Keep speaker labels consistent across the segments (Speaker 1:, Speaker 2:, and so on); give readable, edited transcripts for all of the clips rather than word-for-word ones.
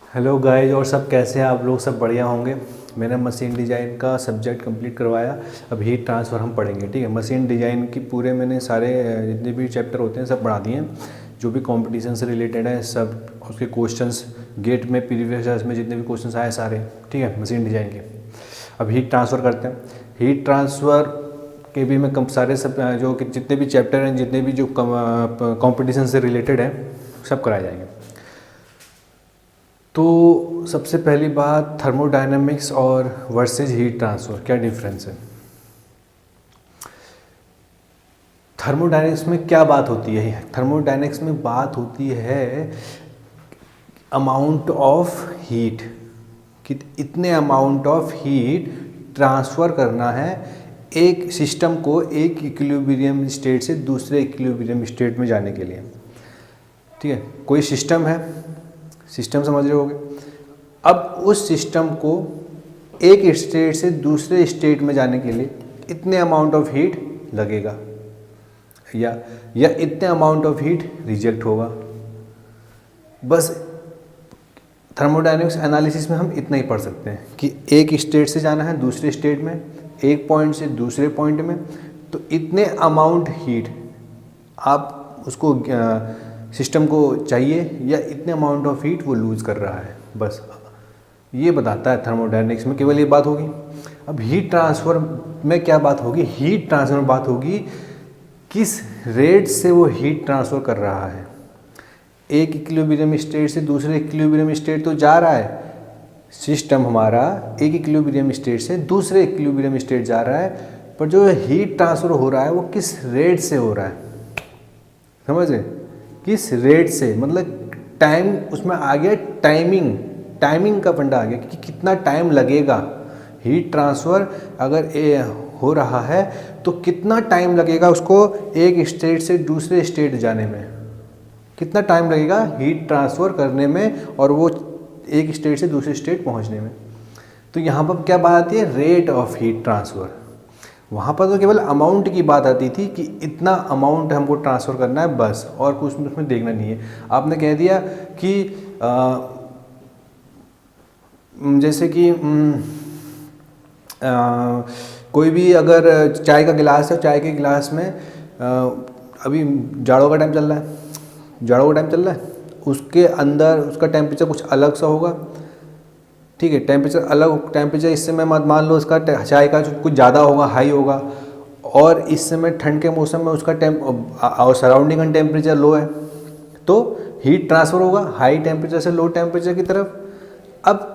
Speaker 1: Hello guys, और सब कैसे हैं आप लोग? सब बढ़िया होंगे। मैंने मशीन डिज़ाइन का सब्जेक्ट कंप्लीट करवाया। अब हीट ट्रांसफ़र हम पढ़ेंगे, ठीक है। मशीन डिज़ाइन की पूरे मैंने सारे जितने भी चैप्टर होते हैं सब पढ़ा दिए हैं। जो भी कंपटीशन से रिलेटेड है सब, उसके क्वेश्चंस गेट में प्रीवियस ईयर्स में जितने भी क्वेश्चंस आए सारे, ठीक है, मशीन डिज़ाइन के। अब हीट ट्रांसफ़र करते हैं। हीट ट्रांसफ़र के भी मैं सारे सब जो जितने भी चैप्टर हैं, जितने भी जो कॉम्पिटिशन से रिलेटेड है सब कराए जाएंगे। तो सबसे पहली बात, थर्मोडायनेमिक्स और वर्सेज हीट ट्रांसफ़र, क्या डिफरेंस है? थर्मोडायनेमिक्स में क्या बात होती है? थर्मोडायनेमिक्स में बात होती है अमाउंट ऑफ हीट, कि इतने अमाउंट ऑफ हीट ट्रांसफ़र करना है एक सिस्टम को एक इक्विलिब्रियम स्टेट से दूसरे इक्विलिब्रियम स्टेट में जाने के लिए, ठीक है। कोई सिस्टम है, सिस्टम समझ रहे होगे। अब उस सिस्टम को एक स्टेट से दूसरे स्टेट में जाने के लिए इतने अमाउंट ऑफ हीट लगेगा या इतने अमाउंट ऑफ हीट रिजेक्ट होगा। बस थर्मोडायनेमिक्स एनालिसिस में हम इतना ही पढ़ सकते हैं कि एक स्टेट से जाना है दूसरे स्टेट में, एक पॉइंट से दूसरे पॉइंट में, तो इतने अमाउंट हीट आप उसको सिस्टम को चाहिए या इतने अमाउंट ऑफ हीट वो लूज़ कर रहा है। बस ये बताता है थर्मोडायनेमिक्स में, केवल ये बात होगी। अब हीट ट्रांसफ़र में क्या बात होगी? हीट ट्रांसफ़र में बात होगी किस रेट से वो हीट ट्रांसफ़र कर रहा है। एक इक्विलिब्रियम स्टेट से दूसरे इक्विलिब्रियम स्टेट तो जा रहा है, सिस्टम हमारा एक इक्विलिब्रियम स्टेट से दूसरे इक्विलिब्रियम स्टेट जा रहा है, पर जो हीट ट्रांसफ़र हो रहा है वो किस रेट से हो रहा है, समझ रहे? किस रेट से, मतलब टाइम उसमें आ गया, टाइमिंग का फंडा आ गया कि कितना टाइम लगेगा हीट ट्रांसफ़र अगर हो रहा है तो कितना टाइम लगेगा उसको एक स्टेट से दूसरे स्टेट जाने में, कितना टाइम लगेगा हीट ट्रांसफ़र करने में और वो एक स्टेट से दूसरे स्टेट पहुंचने में। तो यहाँ पर क्या बात आती है? Rate of heat transfer. वहाँ पर तो केवल अमाउंट की बात आती थी कि इतना अमाउंट हमको ट्रांसफ़र करना है, बस, और कुछ उसमें देखना नहीं है। आपने कह दिया कि जैसे कि कोई भी अगर चाय का गिलास है, चाय के गिलास में अभी जाड़ों का टाइम चल रहा है, उसके अंदर उसका टेम्परेचर कुछ अलग सा होगा, ठीक है। टेम्परेचर इस समय मान लो उसका चाय का कुछ ज़्यादा होगा, हाई होगा, और इस समय ठंड के मौसम में उसका और सराउंडिंग का टेम्परेचर लो है, तो हीट ट्रांसफ़र होगा हाई टेम्परेचर से लो टेम्परेचर की तरफ। अब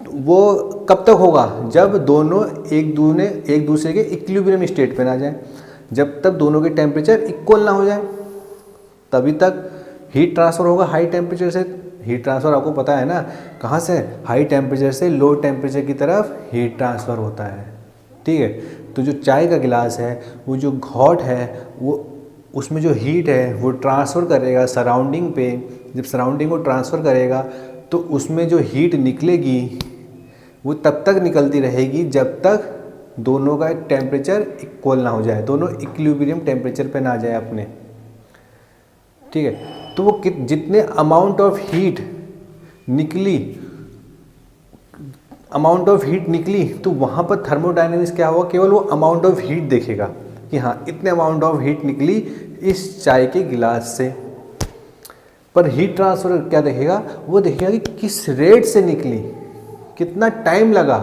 Speaker 1: वो कब तक होगा? जब दोनों एक दूसरे के इक्विलिब्रियम स्टेट पे ना जाए, जब तक दोनों के टेम्परेचर इक्वल ना हो जाए तभी तक हीट ट्रांसफ़र होगा हाई टेम्परेचर से। हीट ट्रांसफ़र आपको पता है ना, कहाँ से? हाई टेम्परेचर से लो टेम्परेचर की तरफ हीट ट्रांसफ़र होता है, ठीक है। तो जो चाय का गिलास है, वो जो घॉट है, वो उसमें जो हीट है वो ट्रांसफ़र करेगा सराउंडिंग पे। जब सराउंडिंग को ट्रांसफ़र करेगा तो उसमें जो हीट निकलेगी वो तब तक निकलती रहेगी जब तक दोनों का टेम्परेचर इक्वल ना हो जाए, दोनों इक्विलिब्रियम टेम्परेचर पे ना जाए अपने, ठीक है। तो वो जितने अमाउंट ऑफ हीट निकली तो वहाँ पर थर्मोडायनेमिक्स क्या होगा? केवल वो अमाउंट ऑफ हीट देखेगा कि हाँ इतने अमाउंट ऑफ हीट निकली इस चाय के गिलास से। पर हीट ट्रांसफ़र क्या देखेगा? वो देखेगा कि किस रेट से निकली, कितना टाइम लगा,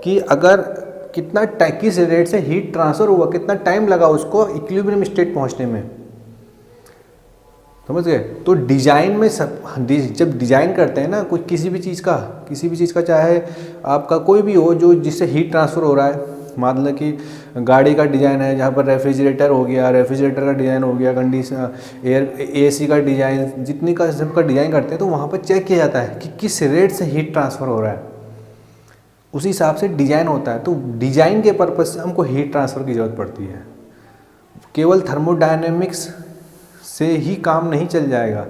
Speaker 1: कि अगर किस रेट से हीट ट्रांसफ़र हुआ, कितना टाइम लगा उसको इक्विलिब्रियम स्टेट पहुंचने में, समझ गए? तो डिज़ाइन में जब डिज़ाइन करते हैं ना कुछ किसी भी चीज़ का चाहे आपका कोई भी हो जो जिससे हीट ट्रांसफ़र हो रहा है, मान लो कि गाड़ी का डिज़ाइन है जहाँ पर रेफ्रिजरेटर का डिज़ाइन हो गया, AC का डिज़ाइन, जितनी का सबका डिज़ाइन करते हैं तो वहाँ पर चेक किया जाता है कि किस रेट से हीट ट्रांसफ़र हो रहा है, उसी हिसाब से डिज़ाइन होता है। तो डिज़ाइन के पर्पज़ से हमको हीट ट्रांसफ़र की ज़रूरत पड़ती है। केवल थर्मोडायनेमिक्स से ही काम नहीं चल जाएगा।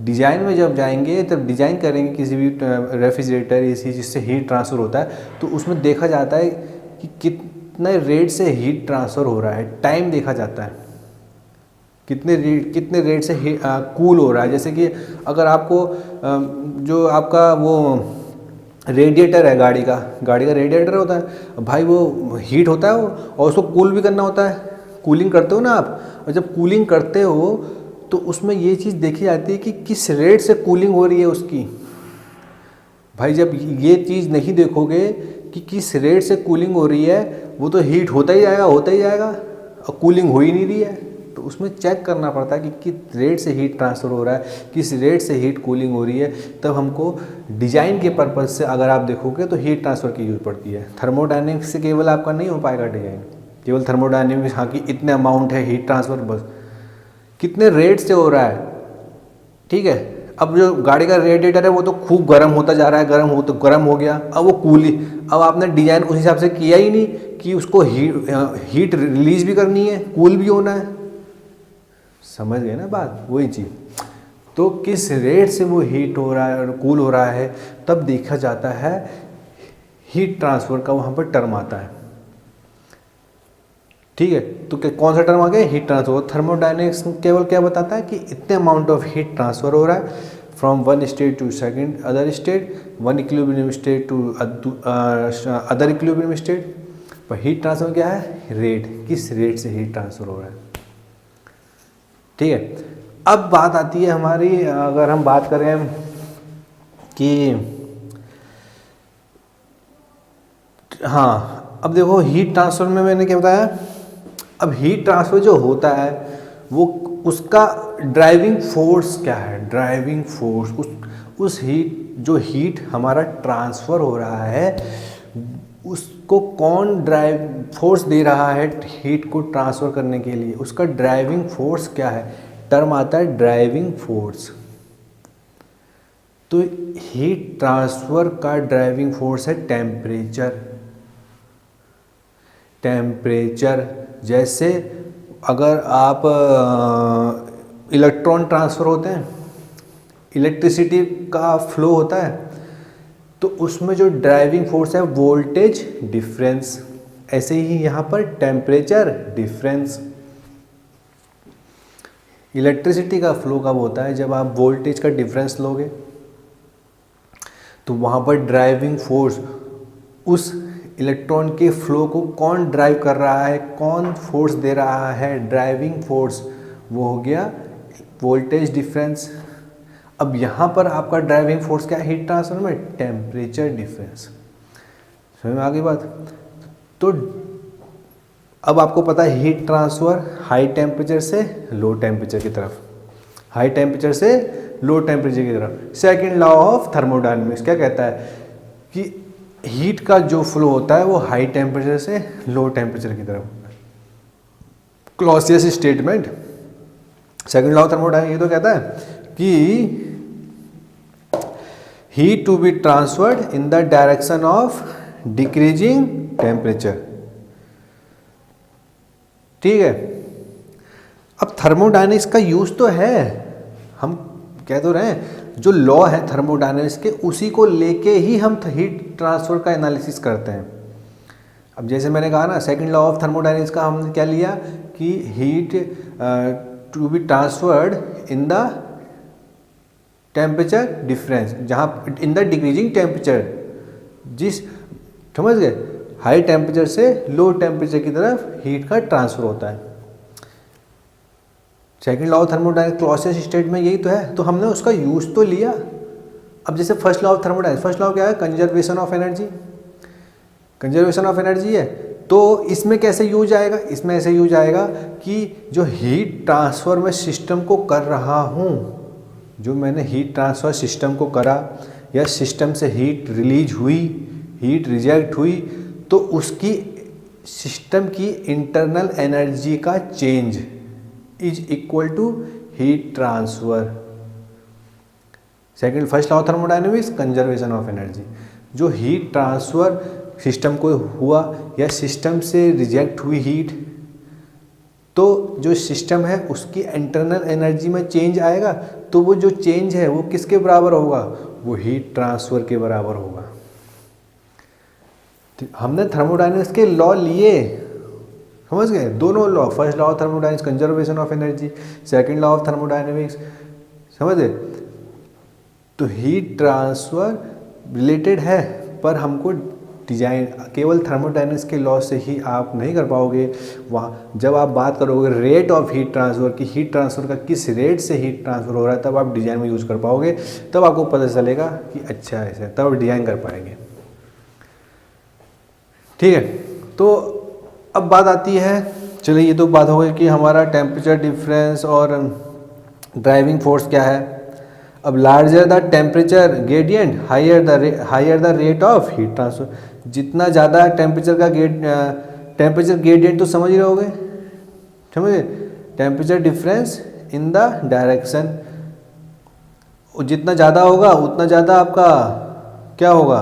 Speaker 1: डिज़ाइन में जब जाएंगे तब डिज़ाइन करेंगे किसी भी रेफ्रिजरेटर AC जिससे हीट ट्रांसफ़र होता है, तो उसमें देखा जाता है कि कितने रेट से हीट ट्रांसफ़र हो रहा है, टाइम देखा जाता है। कितने रेट से कूल हो रहा है। जैसे कि अगर आपको जो आपका वो रेडिएटर है गाड़ी का रेडिएटर होता है भाई, वो हीट होता है वो, और उसको कूल भी करना होता है। कूलिंग करते हो ना आप, और जब कूलिंग करते हो तो उसमें ये चीज़ देखी जाती है कि किस रेट से कूलिंग हो रही है उसकी। भाई जब ये चीज़ नहीं देखोगे कि किस रेट से कूलिंग हो रही है, वो तो हीट होता ही जाएगा और कूलिंग हो ही नहीं रही है। तो उसमें चेक करना पड़ता है कि किस रेट से हीट ट्रांसफ़र हो रहा है, किस रेट से हीट कूलिंग हो रही है। तब हमको डिज़ाइन के पर्पज़ से अगर आप देखोगे तो हीट ट्रांसफ़र की यूज़ पड़ती है। थर्मोडायनेमिक्स से केवल आपका नहीं हो पाएगा डिज़ाइन, केवल थर्मोडायनेमिक्स हाँ कि इतने अमाउंट है हीट ट्रांसफ़र, बस कितने रेट से हो रहा है, ठीक है। अब जो गाड़ी का रेडिएटर है वो तो खूब गर्म होता जा रहा है, गर्म हो गया, अब वो अब आपने डिज़ाइन उस हिसाब से किया ही नहीं कि उसको हीट रिलीज भी करनी है, कूल भी होना है। समझ गए ना बात, वही चीज़। तो किस रेट से वो हीट हो रहा है और कूल हो रहा है, तब देखा जाता है। हीट ट्रांसफ़र का वहाँ पर टर्म आता है, ठीक है। तो कौन सा टर्म आ गया, हीट ट्रांसफर। थर्मोडायनेमिक्स केवल क्या बताता है कि इतने अमाउंट ऑफ हीट ट्रांसफर हो रहा है from one state to second other state, one equilibrium state to other equilibrium state. पर हीट ट्रांसफर क्या है, रेट, किस रेट से हीट ट्रांसफर हो रहा है, ठीक है। अब बात आती है हमारी, अगर हम बात करें कि हाँ, अब देखो हीट ट्रांसफर में मैंने क्या बताया। अब हीट ट्रांसफर जो होता है वो उसका ड्राइविंग फोर्स क्या है, ड्राइविंग फोर्स उस हीट हमारा ट्रांसफ़र हो रहा है उसको कौन ड्राइव फोर्स दे रहा है हीट को ट्रांसफ़र करने के लिए, उसका ड्राइविंग फोर्स क्या है, टर्म आता है ड्राइविंग फोर्स। तो हीट ट्रांसफ़र का ड्राइविंग फोर्स है टेम्परेचर। जैसे अगर आप इलेक्ट्रॉन ट्रांसफ़र होते हैं, इलेक्ट्रिसिटी का फ्लो होता है, तो उसमें जो ड्राइविंग फोर्स है वोल्टेज डिफरेंस। ऐसे ही यहाँ पर टेम्परेचर डिफरेंस। इलेक्ट्रिसिटी का फ्लो कब होता है, जब आप वोल्टेज का डिफरेंस लोगे, तो वहाँ पर ड्राइविंग फोर्स, उस इलेक्ट्रॉन के फ्लो को कौन ड्राइव कर रहा है, कौन फोर्स दे रहा है, ड्राइविंग फोर्स, वो हो गया वोल्टेज डिफरेंस। अब यहाँ पर आपका ड्राइविंग फोर्स क्या है हीट ट्रांसफर में, टेम्परेचर डिफरेंस। समझ में आ गई बात। तो अब आपको पता है हीट ट्रांसफ़र हाई टेम्परेचर से लो टेम्परेचर की तरफ, हाई टेम्परेचर से लो टेम्परेचर की तरफ। सेकंड लॉ ऑफ थर्मोडायनेमिक्स क्या कहता है कि हीट का जो फ्लो होता है वो हाई टेम्परेचर से लो टेम्परेचर की तरफ। Clausius statement, second law of thermodynamics ये तो कहता है कि heat to be transferred in the direction of decreasing temperature, ठीक है। अब थर्मोडायनेमिक्स का यूज तो है, हम कह तो रहे हैं, जो लॉ है थर्मोडायनेमिक्स के उसी को लेके ही हम हीट ट्रांसफर का एनालिसिस करते हैं। अब जैसे मैंने कहा ना, सेकंड लॉ ऑफ थर्मोडायनेमिक्स का हमने क्या लिया कि heat to be transferred in the temperature difference, जहाँ इन द डिक्रीजिंग टेम्परेचर, जिस समझ गए, हाई टेम्परेचर से लो टेम्परेचर की तरफ हीट का ट्रांसफर होता है। Second law of thermodynamics Clausius state में यही तो है, तो हमने उसका यूज तो लिया। अब जैसे first law of thermodynamics, first law क्या है, conservation of energy, conservation of energy है। तो इसमें कैसे यूज आएगा, इसमें ऐसे यूज आएगा कि जो हीट ट्रांसफर मैं सिस्टम को कर रहा हूँ, जो मैंने हीट ट्रांसफर सिस्टम को करा या सिस्टम से हीट रिलीज हुई, हीट रिजेक्ट हुई, तो उसकी सिस्टम की इंटरनल एनर्जी का change is equal to heat transfer. Second first law of thermodynamics conservation of energy, जो हीट ट्रांसफर सिस्टम को हुआ या सिस्टम से रिजेक्ट हुई हीट, तो जो सिस्टम है उसकी इंटरनल एनर्जी में चेंज आएगा, तो वो जो चेंज है वो किसके बराबर होगा, वो हीट ट्रांसफर के बराबर होगा। हमने थर्मोडायनेमिक्स के लॉ लिए, समझ गए? दोनों law, first law of thermodynamics conservation of energy, second law of thermodynamics, समझ गए? तो हीट ट्रांसफर रिलेटेड है, पर हमको डिजाइन केवल थर्मोडायनेमिक्स के लॉ से ही आप नहीं कर पाओगे। वहाँ जब आप बात करोगे रेट ऑफ हीट ट्रांसफ़र की, हीट ट्रांसफ़र का किस रेट से हीट ट्रांसफ़र हो रहा है, तब आप डिज़ाइन में यूज़ कर पाओगे, तब आपको पता चलेगा कि अच्छा ऐसे, तब आप डिज़ाइन कर पाएंगे। ठीक है, तो अब बात आती है, चलिए ये तो बात हो गई कि हमारा टेम्परेचर डिफरेंस और ड्राइविंग फोर्स क्या है। अब larger the temperature gradient higher the rate of heat transfer. जितना ज़्यादा टेम्परेचर ग्रेडियंट तो समझ ही रहे होगे, समझे? Temperature difference in the direction, जितना ज़्यादा होगा उतना ज़्यादा आपका क्या होगा,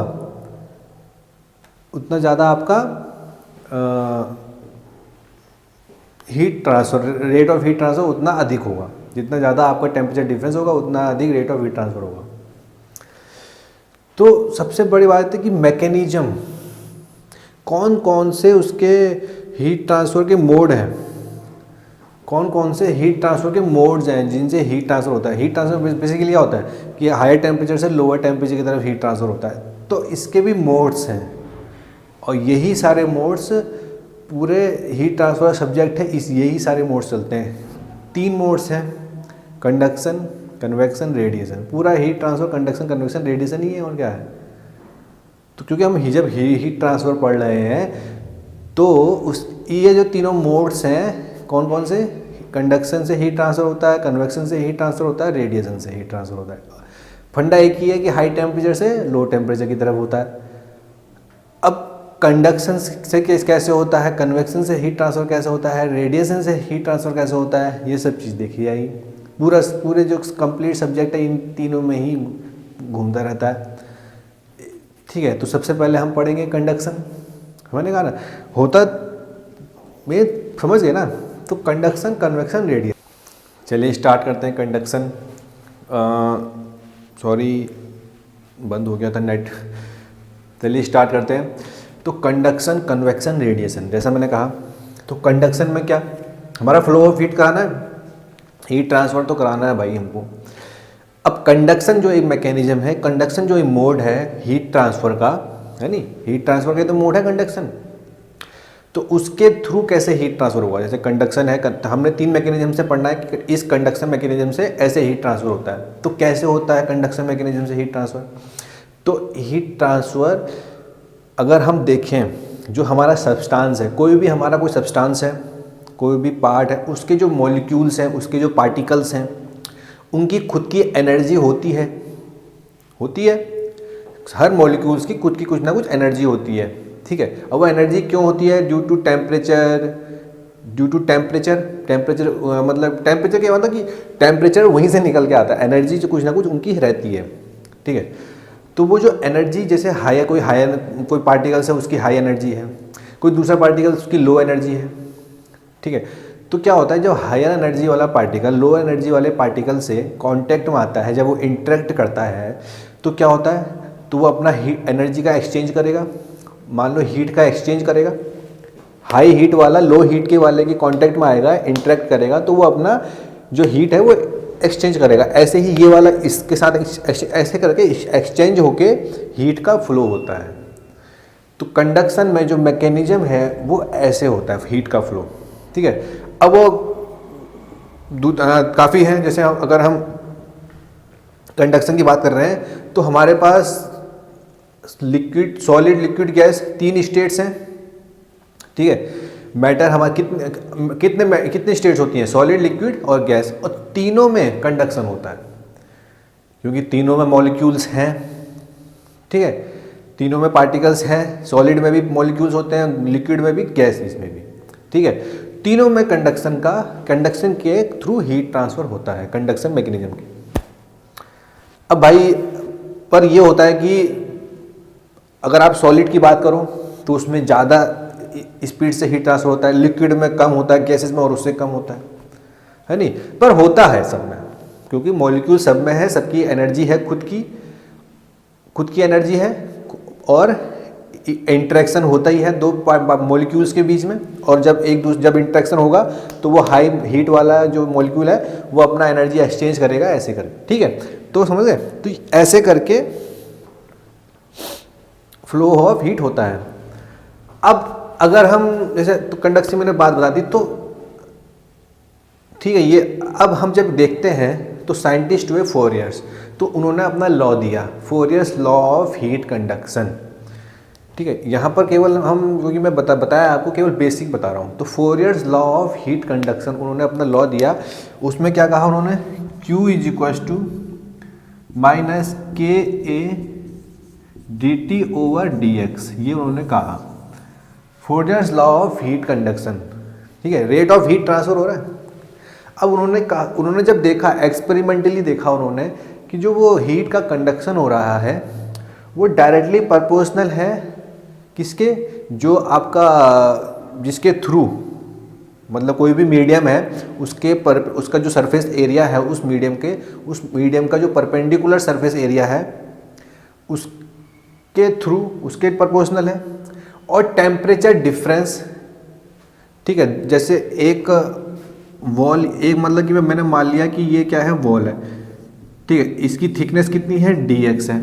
Speaker 1: उतना ज़्यादा आपका heat transfer, rate of heat transfer उतना अधिक होगा। जितना ज़्यादा आपका टेम्परेचर डिफरेंस होगा उतना अधिक रेट ऑफ हीट ट्रांसफर होगा। तो सबसे बड़ी बात है कि मैकेनिज्म, कौन कौन से उसके हीट ट्रांसफ़र के मोड हैं, कौन कौन से हीट ट्रांसफ़र के मोड्स हैं जिनसे हीट ट्रांसफ़र होता है। हीट ट्रांसफ़र बेसिकली क्या होता है कि हायर टेम्परेचर से लोअर टेम्परेचर की तरफ हीट ट्रांसफ़र होता है, तो इसके भी मोड्स हैं, और यही सारे मोड्स पूरे हीट ट्रांसफ़र सब्जेक्ट है, यही सारे मोड्स चलते हैं। 3 मोड्स हैं, कंडक्शन, कन्वेक्शन, रेडिएशन। पूरा heat transfer conduction, convection, radiation ही है, और क्या है। तो क्योंकि हम जब हीट ट्रांसफ़र पढ़ रहे हैं तो ये जो तीनों मोड्स हैं, कौन कौन से, कंडक्शन से हीट ट्रांसफ़र होता है, कन्वेक्शन से हीट ट्रांसफ़र होता है, रेडिएशन से हीट ट्रांसफ़र होता है। फंडा एक ही है कि हाई टेम्परेचर से लो टेम्परेचर की तरफ होता है। अब कंडक्शन से कैसे होता है, कन्वेक्शन से हीट ट्रांसफ़र कैसे होता है, रेडिएशन से हीट ट्रांसफ़र कैसे होता है, ये सब चीज़ देखी जाएगी। पूरे जो कंप्लीट सब्जेक्ट है इन तीनों में ही घूमता रहता है। ठीक है, तो सबसे पहले हम पढ़ेंगे कंडक्शन। मैंने कहा ना होता, मैं समझ गए ना, तो कंडक्शन, कन्वेक्शन, रेडिएशन। चलिए स्टार्ट करते हैं कंडक्शन। सॉरी बंद हो गया था नेट। चलिए स्टार्ट करते हैं। तो कंडक्शन, कन्वेक्शन, रेडिएशन, जैसा मैंने कहा, तो कंडक्शन में क्या, हमारा फ्लो ऑफ हीट कराना है, हीट ट्रांसफ़र तो कराना है भाई हमको। अब कंडक्शन जो एक मैकेनिज्म है, कंडक्शन जो एक मोड है हीट ट्रांसफ़र का, है नी, हीट ट्रांसफ़र का तो मोड है कंडक्शन। तो उसके थ्रू कैसे हीट ट्रांसफ़र होगा, जैसे कंडक्शन है, हमने 3 मैकेनिज्म से पढ़ना है कि इस कंडक्शन मैकेनिज्म से ऐसे हीट ट्रांसफ़र होता है। तो कैसे होता है कंडक्शन मैकेनिज्म से हीट ट्रांसफ़र, तो हीट ट्रांसफ़र अगर हम देखें, जो हमारा सब्सटेंस है, कोई भी हमारा कोई सब्सटेंस है, कोई भी पार्ट है, उसके जो मॉलिक्यूल्स हैं, उसके जो पार्टिकल्स हैं, उनकी खुद की एनर्जी होती है। हर मॉलिक्यूल्स की खुद की कुछ ना कुछ एनर्जी होती है। ठीक है, अब वो एनर्जी क्यों होती है, ड्यू टू टेम्परेचर मतलब टेम्परेचर क्या मतलब कि टेम्परेचर वहीं से निकल के आता है, एनर्जी जो कुछ ना कुछ उनकी रहती है। ठीक है, तो वो जो एनर्जी, जैसे कोई पार्टिकल्स है उसकी हाई एनर्जी है, कोई दूसरा पार्टिकल उसकी लो एनर्जी है। ठीक है, तो क्या होता है, जब हायर एनर्जी वाला पार्टिकल लो एनर्जी वाले पार्टिकल से कांटेक्ट में आता है, जब वो इंटरेक्ट करता है, तो क्या होता है, तो वो अपना एनर्जी का एक्सचेंज करेगा। मान लो हीट का एक्सचेंज करेगा, हाई हीट वाला लो हीट के वाले के कांटेक्ट में आएगा, इंटरेक्ट करेगा, तो वो अपना जो हीट है वो एक्सचेंज करेगा। ऐसे ही ये वाला इसके साथ ऐसे करके एक्सचेंज होके हीट का फ्लो होता है। तो कंडक्शन में जो मैकेनिज्म है वो ऐसे होता है, हीट का फ्लो। ठीक है, अब वो काफ़ी हैं, जैसे अगर हम कंडक्शन की बात कर रहे हैं तो हमारे पास liquid, solid, liquid, gas 3 states हैं। ठीक है, मैटर हमारे कितने स्टेट्स होती हैं, सॉलिड, लिक्विड और गैस, और तीनों में कंडक्शन होता है क्योंकि तीनों में मॉलिक्यूल्स हैं। ठीक है, तीनों में पार्टिकल्स हैं, सॉलिड में भी मॉलिक्यूल्स होते हैं, लिक्विड में भी, गैस में भी। ठीक है, तीनों में कंडक्शन के थ्रू हीट ट्रांसफ़र होता है, कंडक्शन मैकेनिज्म के। अब भाई पर ये होता है कि अगर आप सॉलिड की बात करो तो उसमें ज़्यादा स्पीड से हीट ट्रांसफर होता है, लिक्विड में कम होता है, गैसेस में और उससे कम होता है नहीं, पर होता है सब में, क्योंकि मॉलिक्यूल सब में है, सबकी एनर्जी है, खुद की एनर्जी है, और इंटरेक्शन होता ही है दो मॉलिक्यूल्स के बीच में, और जब इंटरेक्शन होगा तो वो हाई हीट वाला जो मॉलिक्यूल है वो अपना एनर्जी एक्सचेंज करेगा, ऐसे करके, ठीक है। तो समझ गए, तो ऐसे करके फ्लो ऑफ हीट होता है। अब अगर हम जैसे तो कंडक्शन मैंने बात बता दी, तो ठीक है, ये अब हम जब देखते हैं तो साइंटिस्ट हुए फोरियर्स, तो उन्होंने अपना लॉ दिया, फोरियर्स लॉ ऑफ हीट कंडक्शन, ठीक है। यहाँ पर केवल हम, क्योंकि मैं बताया आपको, केवल बेसिक बता रहा हूँ। तो Fourier's law of heat conduction उन्होंने अपना लॉ दिया, उसमें क्या कहा उन्होंने, Q is equal to minus K A D T over D X, ये उन्होंने कहा Fourier's law of heat conduction, ठीक है। रेट ऑफ हीट ट्रांसफर हो रहा है। अब उन्होंने जब देखा, एक्सपेरिमेंटली देखा उन्होंने कि जो वो हीट का कंडक्शन हो रहा है वो डायरेक्टली प्रोपोर्शनल है किसके, जो आपका जिसके थ्रू, मतलब कोई भी मीडियम है उसका जो सरफेस एरिया है उस मीडियम का जो परपेंडिकुलर सरफेस एरिया है उसके थ्रू उसके प्रोपोर्शनल है। और टेम्परेचर डिफरेंस, ठीक है, जैसे एक वॉल, एक मतलब कि मैंने मान लिया कि ये क्या है, वॉल है, ठीक है, इसकी थिकनेस कितनी है, dx है,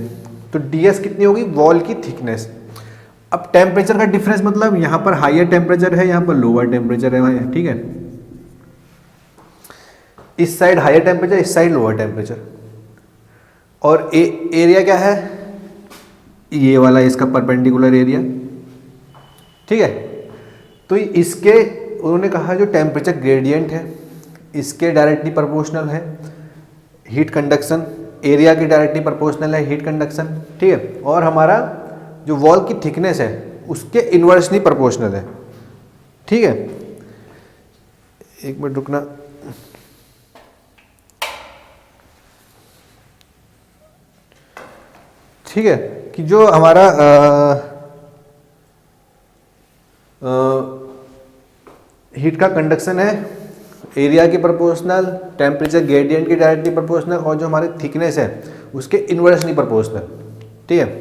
Speaker 1: तो ds कितनी होगी, वॉल की थिकनेस। अब टेम्परेचर का डिफरेंस मतलब यहाँ पर हायर टेम्परेचर है, यहाँ पर लोअर टेम्परेचर है, ठीक है, इस साइड हायर टेम्परेचर, इस साइड लोअर टेम्परेचर। और एरिया क्या है, ये वाला इसका परपेंडिकुलर एरिया, ठीक है। तो इसके उन्होंने कहा जो टेम्परेचर ग्रेडियंट है इसके डायरेक्टली प्रोपोर्शनल है हीट कंडक्शन, एरिया की डायरेक्टली प्रोपोर्शनल है हीट कंडक्शन, ठीक है। और हमारा जो वॉल की थिकनेस है उसके इन्वर्सली प्रोपोर्शनल है, ठीक है। एक मिनट रुकना, ठीक है, कि जो हमारा हीट का कंडक्शन है एरिया की प्रोपोर्शनल, टेम्परेचर ग्रेडियंट की डायरेक्टली प्रोपोर्शनल, और जो हमारी थिकनेस है उसके इन्वर्सली प्रोपोर्शनल, ठीक है।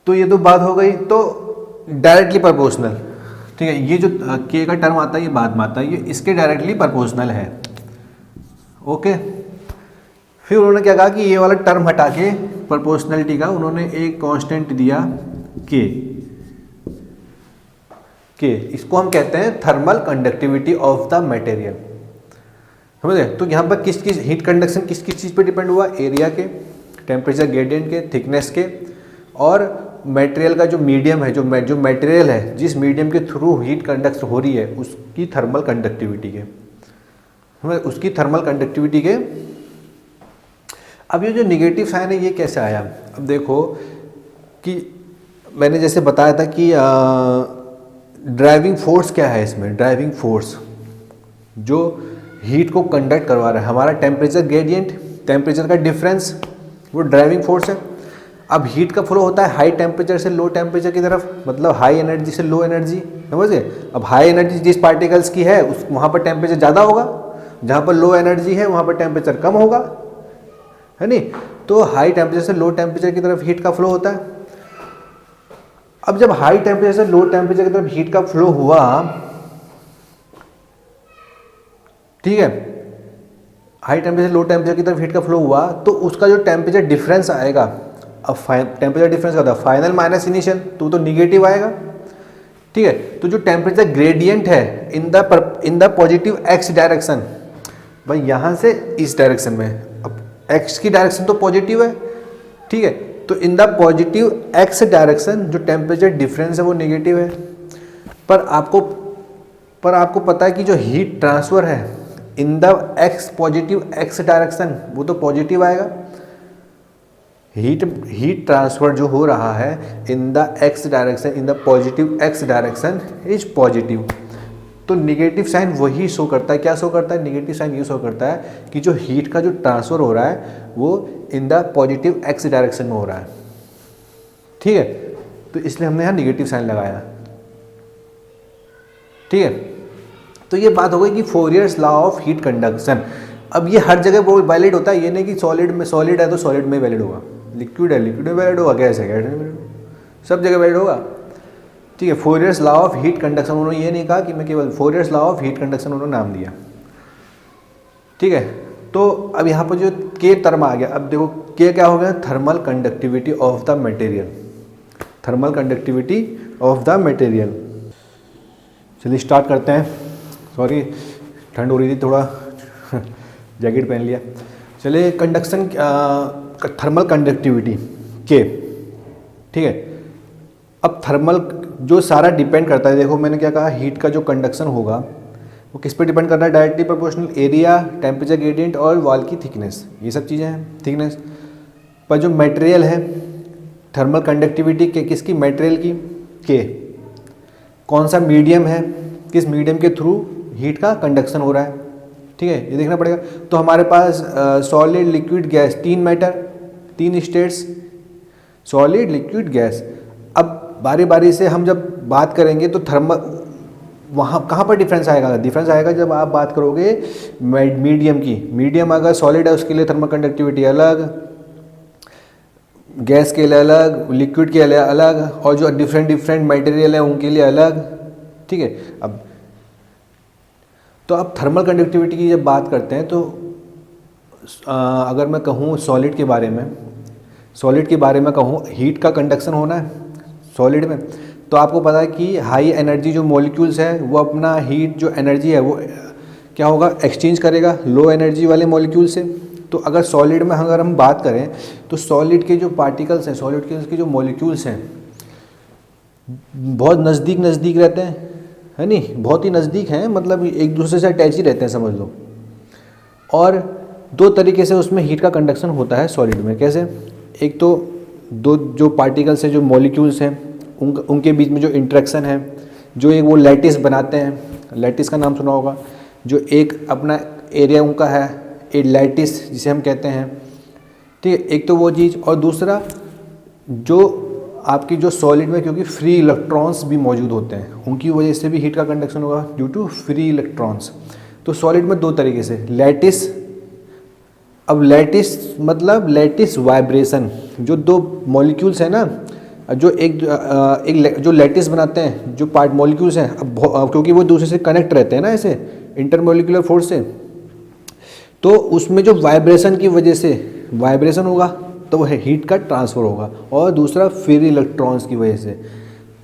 Speaker 1: तो ये तो बात हो गई, तो डायरेक्टली प्रोपोर्शनल, ठीक है, ये जो के का टर्म आता है ये बाद में आता है, ये इसके डायरेक्टली प्रोपोर्शनल है, ओके। फिर उन्होंने क्या कहा कि ये वाला टर्म हटा के प्रोपोर्शनलिटी का उन्होंने एक कांस्टेंट दिया के, इसको हम कहते हैं thermal conductivity of the material, समझे। तो यहाँ पर किस हीट कंडक्शन किस चीज़ पे डिपेंड हुआ, एरिया के, टेम्परेचर ग्रेडियंट के, थिकनेस के, और मटेरियल का जो मीडियम है, जो मटेरियल है जिस मीडियम के थ्रू हीट कंडक्ट हो रही है उसकी थर्मल कंडक्टिविटी के, उसकी थर्मल कंडक्टिविटी के। अब ये जो निगेटिव साइन है ये कैसे आया, अब देखो कि मैंने जैसे बताया था कि ड्राइविंग फोर्स क्या है इसमें, ड्राइविंग फोर्स जो हीट को कंडक्ट करवा रहा है, हमारा टेम्परेचर ग्रेडियंट, टेम्परेचर का डिफरेंस, वो ड्राइविंग फोर्स है। अब हीट का फ्लो होता है हाई टेम्परेचर से लो टेम्परेचर की तरफ, मतलब हाई एनर्जी से लो एनर्जी, समझ गए। अब हाई एनर्जी जिस पार्टिकल्स की है वहाँ पर टेम्परेचर ज़्यादा होगा, जहाँ पर लो एनर्जी है वहाँ पर टेम्परेचर कम होगा, है नहीं। तो हाई टेम्परेचर से लो टेम्परेचर की तरफ हीट का फ्लो होता है। अब जब हाई टेम्परेचर से लो टेम्परेचर की तरफ हीट का फ्लो हुआ, ठीक है, हाई टेम्परेचर लो टेम्परेचर की तरफ हीट का फ्लो हुआ, तो उसका जो टेम्परेचर डिफरेंस आएगा, अब टेम्परेचर डिफरेंस क्या होता है, फाइनल माइनस इनिशियल, तो निगेटिव आएगा, ठीक है। तो जो टेम्परेचर ग्रेडियंट है in the positive x direction, भाई यहाँ से इस डायरेक्शन में, अब एक्स की डायरेक्शन तो पॉजिटिव है, ठीक है, तो in the positive x direction जो टेम्परेचर डिफरेंस है वो नेगेटिव है। पर आपको पता है कि जो हीट ट्रांसफर है in the x positive x direction वो तो पॉजिटिव आएगा। हीट ट्रांसफर जो हो रहा है in the x direction, in the positive x direction is positive. तो निगेटिव साइन वही शो करता है, क्या शो करता है, निगेटिव साइन ये शो करता है कि जो हीट का जो ट्रांसफर हो रहा है वो in the positive x direction में हो रहा है, ठीक है। तो इसलिए हमने यहाँ निगेटिव साइन लगाया, ठीक है। तो ये बात हो गई कि फोरियर्स लॉ ऑफ हीट कंडक्शन। अब ये हर जगह वो वैलिड होता है, ये नहीं कि सॉलिड है तो सॉलिड में वैलिड होगा, लिक्विड है लिक्विड में वैलिड होगा, गैस है गैस में वैलिड होगा, सब जगह वैलिड होगा। ठीक है, फोरियर्स लॉ ऑफ हीट कंडक्शन, उन्होंने ये नहीं कहा कि मैं केवल फोरियर्स लॉ ऑफ हीट कंडक्शन उन्होंने नाम दिया। ठीक है, तो अब यहाँ पर जो के टर्म आ गया, अब देखो के क्या हो गया, thermal conductivity of the material, thermal conductivity of the material. चलिए स्टार्ट करते हैं। सॉरी ठंड हो रही थी थोड़ा जैकेट पहन लिया। चलिए कंडक्शन, थर्मल कंडक्टिविटी के, ठीक है। अब थर्मल जो सारा डिपेंड करता है, देखो मैंने क्या कहा, हीट का जो कंडक्शन होगा वो किस पे डिपेंड करता है, directly proportional area, temperature gradient और वॉल की थिकनेस, ये सब चीज़ें हैं, थिकनेस। पर जो मटेरियल है, थर्मल कंडक्टिविटी के किसकी, मटेरियल की, के कौन सा मीडियम है, किस मीडियम के थ्रू हीट का कंडक्शन हो रहा है। ठीक है, ये देखना पड़ेगा। तो हमारे पास सॉलिड, लिक्विड, गैस, तीन मैटर, तीन स्टेट्स, सॉलिड, लिक्विड, गैस। अब बारी बारी से हम जब बात करेंगे तो थर्मल, वहाँ कहाँ पर डिफरेंस आएगा, डिफरेंस आएगा जब आप बात करोगे मीडियम की। मीडियम अगर सॉलिड है उसके लिए थर्मल कंडक्टिविटी अलग, गैस के लिए अलग, लिक्विड के लिए अलग, और जो डिफरेंट डिफरेंट मटेरियल है उनके लिए अलग। ठीक है, अब तो आप थर्मल कंडक्टिविटी की जब बात करते हैं तो अगर मैं कहूँ सॉलिड के बारे में, सॉलिड के बारे में कहूँ, हीट का कंडक्शन होना है सॉलिड में, तो आपको पता है कि हाई एनर्जी जो मॉलिक्यूल्स है वो अपना हीट जो एनर्जी है वो क्या होगा, एक्सचेंज करेगा लो एनर्जी वाले मॉलिक्यूल से। तो अगर सॉलिड में अगर हम बात करें तो सॉलिड के जो पार्टिकल्स हैं, सॉलिड के जो मॉलिक्यूल्स हैं बहुत नज़दीक नज़दीक रहते हैं, है नहीं, बहुत ही नज़दीक हैं, मतलब एक दूसरे से अटैच ही रहते हैं समझ लो। और दो तरीके से उसमें हीट का कंडक्शन होता है सॉलिड में। कैसे, एक तो दो जो पार्टिकल्स हैं, जो मॉलिक्यूल्स हैं, उनके बीच में जो इंटरेक्शन है, जो एक वो लैटिस बनाते हैं, लैटिस का नाम सुना होगा, जो एक अपना एरिया उनका है, एक लैटिस जिसे हम कहते हैं। ठीक है, एक तो वो चीज़, और दूसरा जो आपकी जो सॉलिड में क्योंकि फ्री इलेक्ट्रॉन्स भी मौजूद होते हैं, उनकी वजह से भी हीट का कंडक्शन होगा ड्यू टू फ्री इलेक्ट्रॉन्स। तो सॉलिड में दो तरीके से, लैटिस, अब लैटिस मतलब लैटिस वाइब्रेशन, जो दो मॉलिक्यूल्स हैं ना, जो एक जो लैटिस बनाते हैं, जो पार्ट मॉलिक्यूल्स हैं, अब क्योंकि वो दूसरे से कनेक्ट रहते हैं ना ऐसे इंटरमोलिकुलर फोर्स से, तो उसमें जो वाइब्रेशन की वजह से वाइब्रेशन होगा तो वह हीट का ट्रांसफ़र होगा, और दूसरा फ्री इलेक्ट्रॉन्स की वजह से।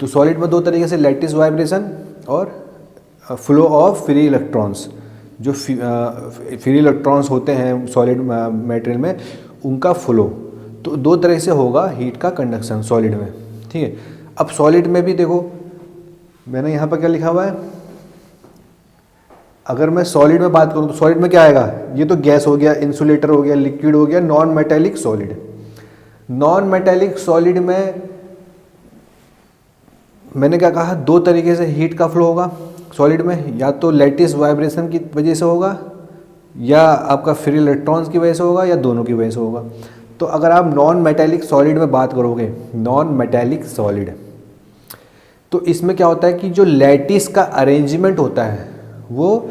Speaker 1: तो सॉलिड में दो तरीके से, लैटिस वाइब्रेशन और फ्लो ऑफ फ्री इलेक्ट्रॉन्स। जो फ्री इलेक्ट्रॉन्स होते हैं सॉलिड मटेरियल में, उनका फ्लो, तो दो तरह से होगा हीट का कंडक्शन सॉलिड में। ठीक है, अब सॉलिड में भी देखो मैंने यहाँ पर क्या लिखा हुआ है, अगर मैं सॉलिड में बात करूँ तो सॉलिड में क्या आएगा, ये तो गैस हो गया, इंसुलेटर हो गया, लिक्विड हो गया, non metallic solid. Non metallic solid में मैंने क्या कहा, दो तरीके से हीट का फ्लो होगा सॉलिड में, या तो लैटिस वाइब्रेशन की वजह से होगा, या आपका फ्री इलेक्ट्रॉन्स की वजह से होगा, या दोनों की वजह से होगा। तो अगर आप नॉन मेटेलिक सॉलिड में बात करोगे, नॉन मेटेलिक सॉलिड, तो इसमें क्या होता है कि जो लैटिस का अरेंजमेंट होता है वो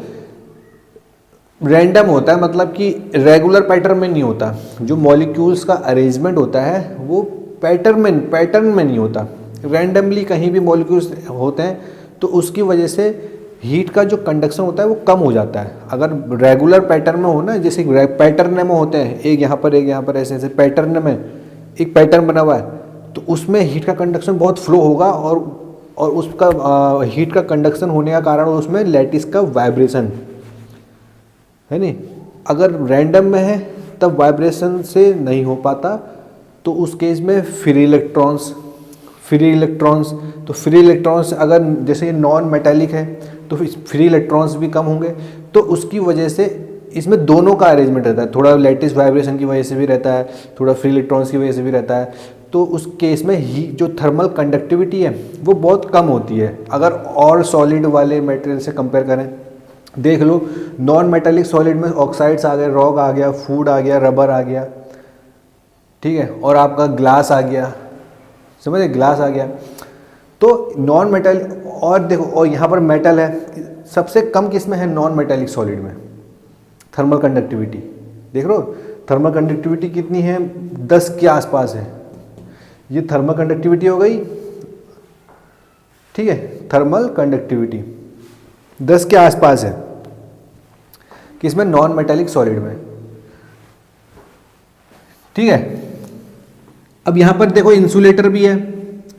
Speaker 1: रैंडम होता है, मतलब कि रेगुलर पैटर्न में नहीं होता। जो मॉलिक्यूल्स का अरेंजमेंट होता है वो पैटर्न में नहीं होता, रैंडमली कहीं भी मॉलिक्यूल्स होते हैं, तो उसकी वजह से हीट का जो कंडक्शन होता है वो कम हो जाता है। अगर रेगुलर पैटर्न में हो ना, जैसे पैटर्न में होते हैं, एक यहाँ पर एक यहाँ पर, ऐसे ऐसे पैटर्न में एक पैटर्न बना हुआ है, तो उसमें हीट का कंडक्शन बहुत फ्लो होगा, और उसका हीट का कंडक्शन होने का कारण उसमें लैटिस का वाइब्रेशन है नहीं। अगर रैंडम में है तब वाइब्रेशन से नहीं हो पाता, तो उस केस में फ्री इलेक्ट्रॉन्स, तो फ्री इलेक्ट्रॉन्स अगर जैसे ये नॉन मेटेलिक है तो फ्री इलेक्ट्रॉन्स भी कम होंगे, तो उसकी वजह से इसमें दोनों का अरेंजमेंट रहता है, थोड़ा लैटिस वाइब्रेशन की वजह से भी रहता है, थोड़ा फ्री इलेक्ट्रॉन्स की वजह से भी रहता है। तो उस केस में ही जो थर्मल कंडक्टिविटी है वो बहुत कम होती है अगर और सॉलिड वाले मटेरियल से कंपेयर करें। देख लो, नॉन मेटेलिक सॉलिड में ऑक्साइड्स आ गए, रॉक आ गया, फूड आ गया, रबर आ गया, ठीक है, और आपका ग्लास आ गया, समझे, ग्लास आ गया। तो नॉन मेटल, और देखो, और यहाँ पर मेटल है, सबसे कम किस में है, नॉन मेटेलिक सॉलिड में थर्मल कंडक्टिविटी। देख लो थर्मल कंडक्टिविटी कितनी है, 10 के आसपास है। ये थर्मल कंडक्टिविटी हो गई ठीक है, थर्मल कंडक्टिविटी 10 के आसपास है, किसमें? नॉन मेटेलिक सॉलिड में। ठीक है, अब यहां पर देखो इंसुलेटर भी है,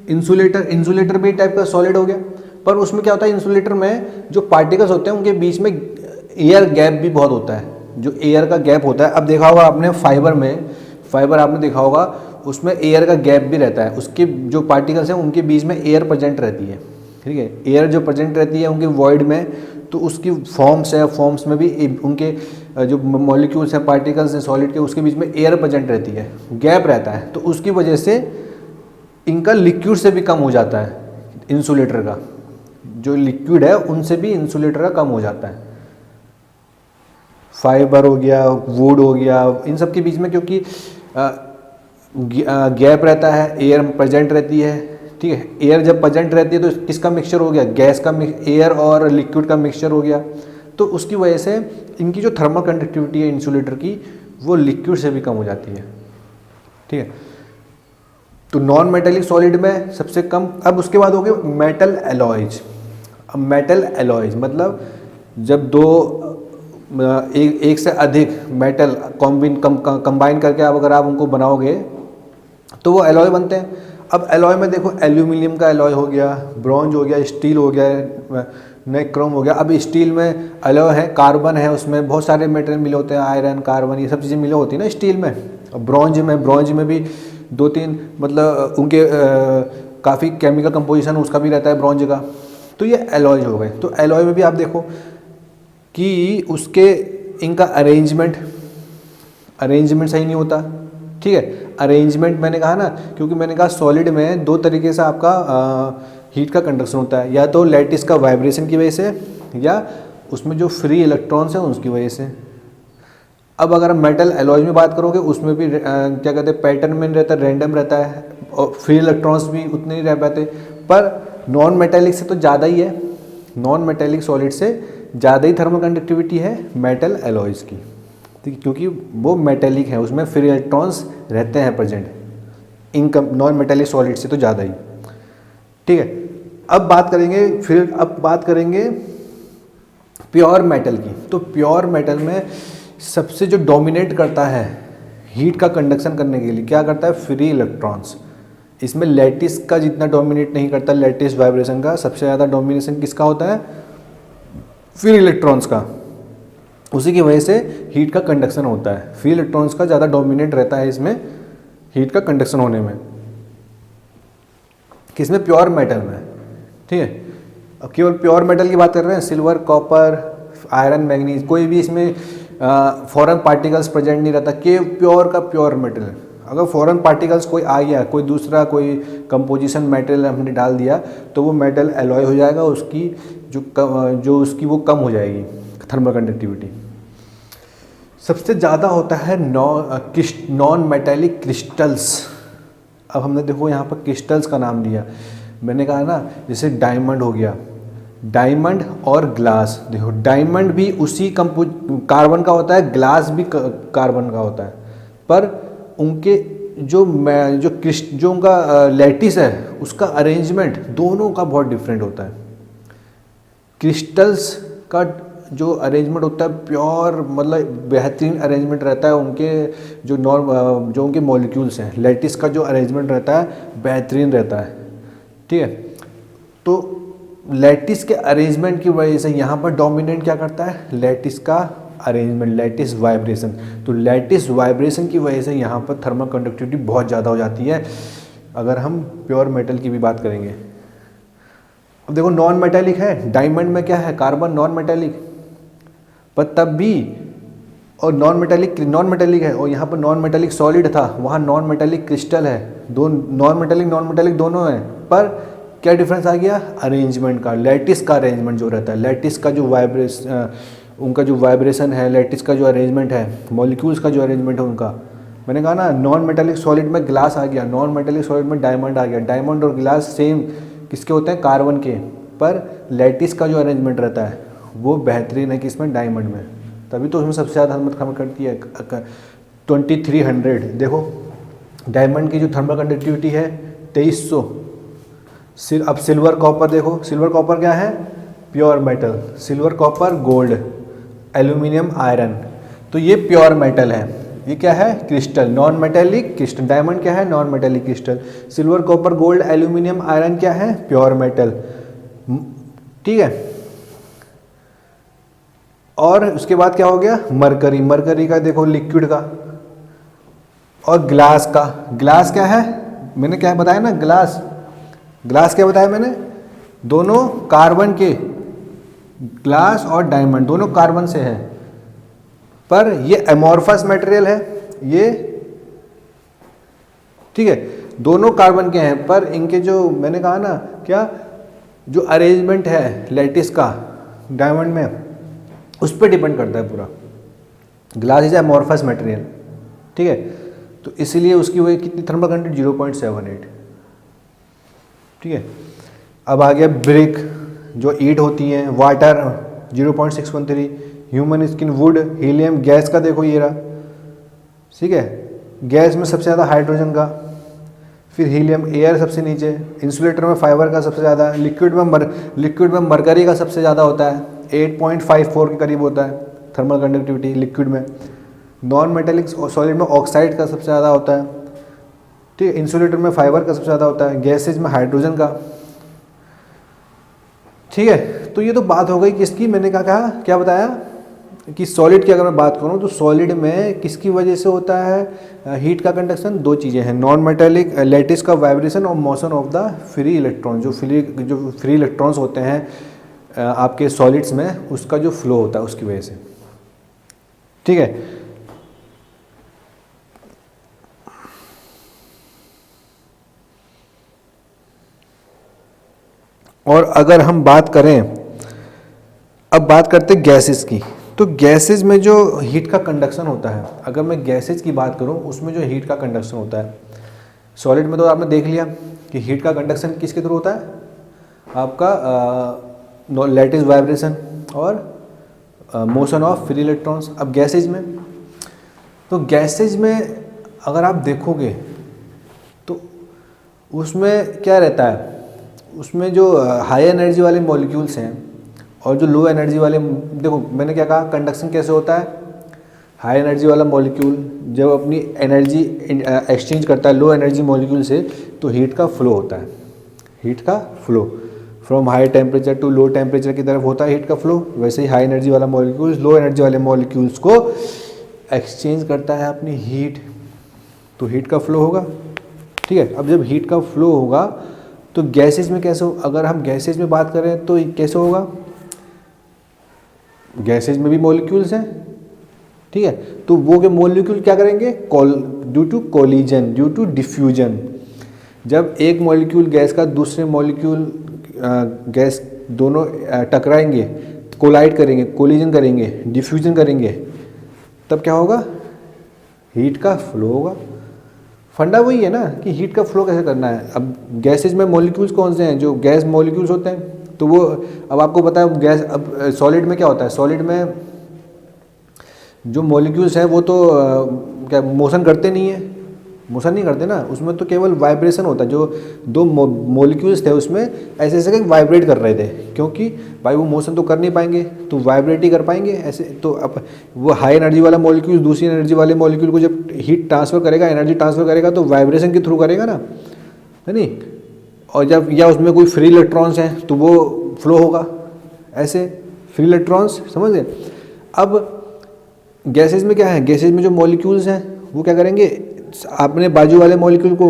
Speaker 1: इंसुलेटर भी टाइप का सॉलिड हो गया, पर उसमें क्या होता है, इंसुलेटर में जो पार्टिकल्स होते हैं उनके बीच में एयर गैप भी बहुत होता है, जो एयर का गैप होता है। अब देखा होगा आपने फाइबर आपने देखा होगा, उसमें एयर का गैप भी रहता है, उसके जो पार्टिकल्स हैं उनके बीच में एयर प्रेजेंट रहती है। ठीक है, एयर जो प्रेजेंट रहती है उनके वॉइड में, तो उसकी फॉर्म्स में भी उनके जो मॉलिक्यूल्स हैं, पार्टिकल्स हैं सॉलिड के, उसके बीच में एयर प्रेजेंट रहती है, गैप रहता है, तो उसकी वजह से इनका लिक्विड से भी कम हो जाता है, इंसुलेटर का जो लिक्विड है उनसे भी इंसुलेटर का कम हो जाता है। फाइबर हो गया, वुड हो गया, इन सब के बीच में क्योंकि गैप रहता है, एयर प्रेजेंट रहती है। ठीक है, एयर जब प्रेजेंट रहती है तो किसका मिक्सचर हो गया? गैस का, एयर और लिक्विड का मिक्सचर हो गया, तो उसकी वजह से इनकी जो थर्मल कंडक्टिविटी है इंसुलेटर की, वो लिक्विड से भी कम हो जाती है। ठीक है, तो नॉन मेटेलिक सॉलिड में सबसे कम। अब उसके बाद हो गए मेटल एलॉयज। अब मेटल एलॉयज मतलब जब एक से अधिक मेटल कंबाइन करके अगर आप उनको बनाओगे तो वो एलॉय बनते हैं। अब एलॉय में देखो, एल्यूमिनियम का एलॉय हो गया, ब्रॉन्ज हो गया, स्टील हो गया, निक्रोम हो गया। अब स्टील में एलॉय है, कार्बन है, उसमें बहुत सारे मेटेरियल मिले होते हैं, आयरन, कार्बन, ये सब चीज़ें मिले होती है ना स्टील में। ब्रॉन्ज में भी 2-3 मतलब उनके काफ़ी केमिकल कंपोजिशन उसका भी रहता है ब्रॉन्ज का। तो ये एलॉयज हो गए। तो एलॉय में भी आप देखो कि उसके इनका अरेंजमेंट सही नहीं होता। ठीक है, अरेंजमेंट मैंने कहा ना, क्योंकि मैंने कहा सॉलिड में 2 तरीके से आपका हीट का कंडक्शन होता है, या तो लैटिस का वाइब्रेशन की वजह से, या उसमें जो फ्री इलेक्ट्रॉन्स हैं उसकी वजह से। अब अगर मेटल एलॉयज में बात करोगे, उसमें भी क्या कहते हैं, पैटर्न में रहता है, रैंडम रहता है, और फ्री इलेक्ट्रॉन्स भी उतने नहीं रह पाते। पर नॉन मेटेलिक से तो ज़्यादा ही है, नॉन मेटेलिक सॉलिड से ज़्यादा ही थर्मल कंडक्टिविटी है मेटल एलॉयज की। ठीक है, क्योंकि वो मेटेलिक है, उसमें फ्री इलेक्ट्रॉन्स रहते हैं present, in non metallic solid से तो ज़्यादा ही। ठीक है, अब बात करेंगे प्योर मेटल की। तो प्योर मेटल में सबसे जो डोमिनेट करता है हीट का कंडक्शन करने के लिए, क्या करता है? Free electrons. इसमें लैटिस का जितना डोमिनेट नहीं करता, लैटिस वाइब्रेशन का सबसे ज़्यादा डोमिनेशन किसका होता है? फ्री इलेक्ट्रॉन्स का। उसी की वजह से हीट का कंडक्शन होता है, फ्री इलेक्ट्रॉन्स का ज़्यादा डोमिनेट रहता है इसमें हीट का कंडक्शन होने में। किसमें? प्योर मेटल में। ठीक है, अब केवल प्योर मेटल की बात कर रहे हैं, सिल्वर, कॉपर, आयरन, मैग्नीज, कोई भी इसमें फॉरेन पार्टिकल्स प्रेजेंट नहीं रहता, कि प्योर का प्योर मेटल। अगर फॉरेन पार्टिकल्स कोई आ गया, कोई दूसरा कोई कंपोजिशन मेटल हमने डाल दिया, तो वो मेटल एलॉय हो जाएगा, उसकी जो उसकी वो कम हो जाएगी थर्मल कंडक्टिविटी। सबसे ज़्यादा होता है नॉन मेटेलिक क्रिस्टल्स। अब हमने देखो यहाँ पर क्रिस्टल्स का नाम दिया, मैंने कहा ना, जैसे डायमंड हो गया, डायमंड और ग्लास। देखो डायमंड भी उसी कार्बन का होता है, ग्लास भी कार्बन का होता है, पर उनके जो उनका लैटिस है उसका अरेंजमेंट दोनों का बहुत डिफरेंट होता है। क्रिस्टल्स का जो अरेंजमेंट होता है प्योर मतलब बेहतरीन अरेंजमेंट रहता है, उनके जो उनके मॉलिक्यूल्स हैं, लैटिस का जो अरेंजमेंट रहता है बेहतरीन रहता है। ठीक है, तो लैटिस के अरेंजमेंट की वजह से यहाँ पर डोमिनेंट क्या करता है? लैटिस का अरेंजमेंट, लैटिस वाइब्रेशन। तो लैटिस वाइब्रेशन की वजह से यहाँ पर थर्मल कंडक्टिविटी बहुत ज़्यादा हो जाती है। अगर हम प्योर मेटल की भी बात करेंगे, अब देखो नॉन मेटेलिक है, डायमंड में क्या है? कार्बन, नॉन मेटेलिक, पर तब भी, और नॉन मेटेलिक है, और यहाँ पर नॉन मेटेलिक सॉलिड था, वहाँ नॉन मेटेलिक क्रिस्टल है, दो नॉन मेटेलिक दोनों हैं, पर क्या डिफरेंस आ गया? अरेंजमेंट का, लैटिस का अरेंजमेंट जो रहता है, लैटिस का जो उनका जो वाइब्रेशन है, लैटिस का जो अरेंजमेंट है, मॉलिक्यूल्स का जो अरेंजमेंट है उनका। मैंने कहा ना, नॉन मेटेलिक सॉलिड में ग्लास आ गया, नॉन मेटेलिक सॉलिड में डायमंड आ गया। डायमंड और ग्लास सेम किसके होते हैं? कार्बन के, पर लैटिस का जो अरेंजमेंट रहता है वो बेहतरीन है किसमें? डायमंड में। तभी तो उसमें सबसे ज़्यादा थर्मल थर्मल करती है 2300। देखो डायमंड की जो थर्मल कंडक्टिविटी है 2300, अब सिल्वर कॉपर देखो, सिल्वर कॉपर क्या है, pure metal, silver copper gold, aluminium iron, तो ये प्योर मेटल है। ये क्या है, crystal, non metallic crystal. Diamond क्या है, non metallic crystal. Silver copper gold aluminium iron क्या है, प्योर मेटल, ठीक है। और उसके बाद क्या हो गया, मरकरी, मरकरी का देखो लिक्विड का। और ग्लास का, ग्लास क्या है, मैंने क्या बताया ना, ग्लास, ग्लास क्या बताया मैंने, दोनों कार्बन के, ग्लास और डायमंड दोनों कार्बन से है, पर ये एमॉर्फस मटेरियल है ये, ठीक है, दोनों कार्बन के हैं, पर इनके जो मैंने कहा ना क्या, जो अरेंजमेंट है लैटिस का डायमंड में, उस पर डिपेंड करता है पूरा। ग्लास इज एमॉर्फस मटेरियल, ठीक है, तो इसलिए उसकी वो कितनी थर्मल कंडक्टिविटी 0.78, ठीक है। अब आ गया ब्रिक, जो ईट होती है, water 0.613, human skin, would, helium, gas का देखो ये रहा, ठीक है, गैस में सबसे ज़्यादा हाइड्रोजन का, फिर हीलियम, एयर सबसे नीचे, इंसुलेटर में फाइबर का सबसे ज़्यादा, लिक्विड में मरकरी का सबसे ज़्यादा होता है, 8.54 के करीब होता है थर्मल कंडक्टिविटी लिक्विड में। नॉन मेटेलिक सॉलिड में ऑक्साइड का सबसे ज़्यादा होता है, ठीक है, इंसुलेटर में फाइबर का सबसे ज़्यादा होता है, गैसेज में हाइड्रोजन का, ठीक है। तो ये तो बात हो गई किसकी, मैंने कहा क्या बताया कि सॉलिड की अगर मैं बात करूं तो सॉलिड में किसकी वजह से होता है हीट का कंडक्शन, दो चीज़ें हैं, नॉन मेटेलिक लैटिस का वाइब्रेशन और motion of the free electron, जो फ्री इलेक्ट्रॉन्स होते हैं आपके सॉलिड्स में, उसका जो फ्लो होता है उसकी वजह से, ठीक है। और अगर हम बात करें, अब बात करते हैं गैसेस की, तो गैसेज में जो हीट का कंडक्शन होता है, अगर मैं गैसेज की बात करूं उसमें जो हीट का कंडक्शन होता है, सॉलिड में तो आपने देख लिया कि हीट का कंडक्शन किसके थ्रू होता है, आपका लैटिस वाइब्रेशन और मोशन ऑफ फ्री इलेक्ट्रॉन्स। अब गैसेज में, तो गैसेज में अगर आप देखोगे तो उसमें क्या रहता है, उसमें जो हाई एनर्जी वाले मॉलिक्यूल्स हैं और जो लो एनर्जी वाले, देखो मैंने क्या कहा, कंडक्शन कैसे होता है, हाई एनर्जी वाला मॉलिक्यूल जब अपनी एनर्जी एक्सचेंज करता है लो एनर्जी मॉलिक्यूल से, तो हीट का फ्लो होता है, हीट का flow from high temperature to low temperature की तरफ होता है हीट का फ्लो। वैसे ही हाई एनर्जी वाला मॉलिक्यूल्स लो एनर्जी वाले मॉलिक्यूल्स को एक्सचेंज करता है अपनी हीट, तो हीट का फ्लो होगा, ठीक है। अब जब हीट का फ्लो होगा तो गैसेज में कैसे हो, अगर हम गैसेज में बात करें तो कैसे होगा, गैसेज में भी मॉलिक्यूल्स हैं, ठीक है, तो वो के मॉलिक्यूल क्या करेंगे, due to collision, due to diffusion, जब एक मॉलिक्यूल गैस का दूसरे मॉलिक्यूल गैस दोनों टकराएंगे, कोलाइड करेंगे, कोलिजन करेंगे, डिफ्यूजन करेंगे, तब क्या होगा, हीट का फ्लो होगा। फंडा वही है ना कि हीट का फ्लो कैसे करना है। अब गैसेज में मॉलिक्यूल्स कौन से हैं, जो गैस मॉलिक्यूल्स होते हैं, तो वो अब आपको पता है गैस, अब सॉलिड में क्या होता है, सॉलिड में जो मॉलिक्यूल्स हैं वो तो क्या मोशन करते नहीं है, मोशन नहीं करते ना, उसमें तो केवल वाइब्रेशन होता है। जो दो मॉलिक्यूल्स थे उसमें ऐसे ऐसे वाइब्रेट कर रहे थे, क्योंकि भाई वो मोशन तो कर नहीं पाएंगे तो वाइब्रेट ही कर पाएंगे ऐसे। तो अब वो हाई एनर्जी वाला मॉलिक्यूल दूसरी एनर्जी वाले मॉलिक्यूल को जब हीट ट्रांसफ़र करेगा, एनर्जी ट्रांसफ़र करेगा, तो वाइब्रेशन के थ्रू करेगा ना, है नहीं, और जब या उसमें कोई फ्री इलेक्ट्रॉन्स हैं तो वो फ्लो होगा ऐसे, फ्री इलेक्ट्रॉन्स, समझ गए। अब गैसेज में क्या है, गैसेज में जो मॉलिक्यूल्स हैं वो क्या करेंगे, अपने बाजू वाले मॉलिक्यूल को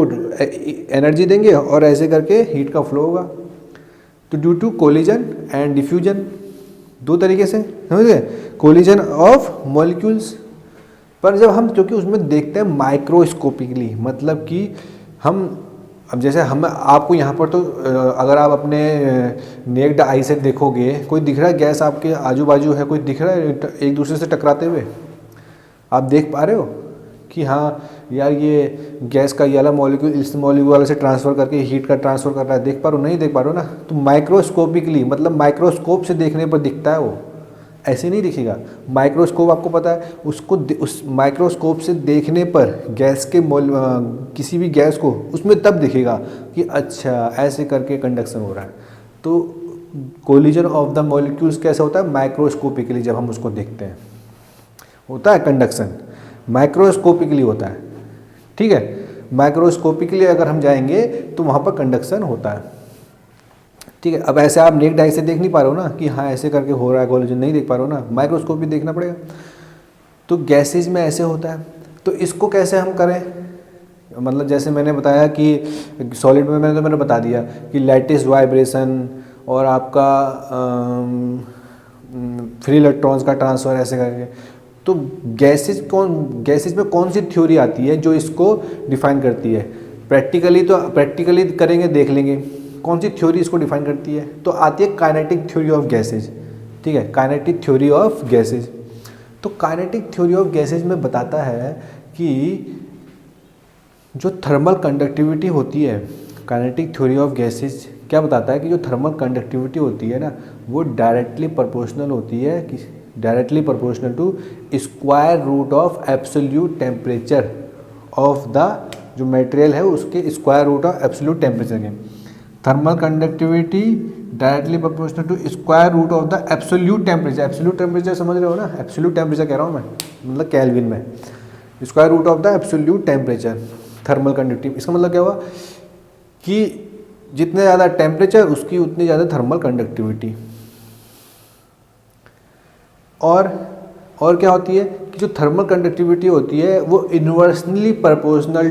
Speaker 1: एनर्जी देंगे और ऐसे करके हीट का फ्लो होगा। तो due to collision and diffusion, दो तरीके से, समझ गए, कोलिजन ऑफ मॉलिक्यूल्स। पर जब हम क्योंकि उसमें देखते हैं माइक्रोस्कोपिकली, मतलब कि हम अब जैसे हम आपको यहाँ पर तो अगर आप अपने नेक्ड आई से देखोगे, कोई दिख रहा है गैस आपके आजू बाजू है, कोई दिख रहा है एक दूसरे से टकराते हुए, आप देख पा रहे हो कि हाँ यार ये गैस का ये वाला मॉलिक्यूल इस मॉलिक्यूल वाले से ट्रांसफ़र करके हीट का ट्रांसफ़र कर रहा है, देख पा रहे हो, नहीं देख पा रहे हो ना। तो माइक्रोस्कोपिकली मतलब माइक्रोस्कोप से देखने पर दिखता है वो, ऐसे नहीं दिखेगा। माइक्रोस्कोप आपको पता है, उसको उस माइक्रोस्कोप से देखने पर गैस के किसी भी गैस को उसमें तब दिखेगा कि अच्छा ऐसे करके कंडक्शन हो रहा है। तो कोलिजन ऑफ द मॉलिक्यूल्स कैसा होता है, माइक्रोस्कोपिकली जब हम उसको देखते हैं होता है कंडक्शन, माइक्रोस्कोपिकली होता है, ठीक है। माइक्रोस्कोपिकली अगर हम जाएंगे तो वहाँ पर कंडक्शन होता है, ठीक है। अब ऐसे आप नेक डाई से देख नहीं पा रहे हो ना कि हाँ ऐसे करके हो रहा है कोलिजन, नहीं देख पा रहे हो ना, माइक्रोस्कोप भी देखना पड़ेगा। तो गैसेज में ऐसे होता है। तो इसको कैसे हम करें, मतलब जैसे मैंने बताया कि सॉलिड में मैंने बता दिया कि लैटिस वाइब्रेशन और आपका फ्री इलेक्ट्रॉन्स का ट्रांसफ़र ऐसे करके। तो गैसेज में कौन सी थ्योरी आती है जो इसको डिफाइन करती है? प्रैक्टिकली करेंगे, देख लेंगे कौन सी थ्योरी इसको डिफाइन करती है। तो आती है काइनेटिक थ्योरी ऑफ गैसेज, ठीक है, काइनेटिक थ्योरी ऑफ गैसेज। तो काइनेटिक थ्योरी ऑफ गैसेज में बताता है कि जो थर्मल कंडक्टिविटी होती है, काइनेटिक थ्योरी ऑफ गैसेज क्या बताता है कि जो थर्मल कंडक्टिविटी होती है ना, वो डायरेक्टली प्रोपोर्शनल होती है कि directly proportional to square root of absolute temperature of the जो मटेरियल है उसके square root of absolute temperature के। Thermal conductivity directly proportional to square root of the absolute temperature. Absolute temperature समझ रहे हो ना, एब्सोल्यूट टेम्परेचर कह रहा हूँ मैं, मतलब केल्विन में, square root of the absolute temperature thermal conductivity. इसका मतलब क्या हुआ कि जितने ज़्यादा टेम्परेचर उसकी उतनी ज़्यादा थर्मल कंडक्टिविटी। और क्या होती है कि जो थर्मल कंडक्टिविटी होती है वो inversely proportional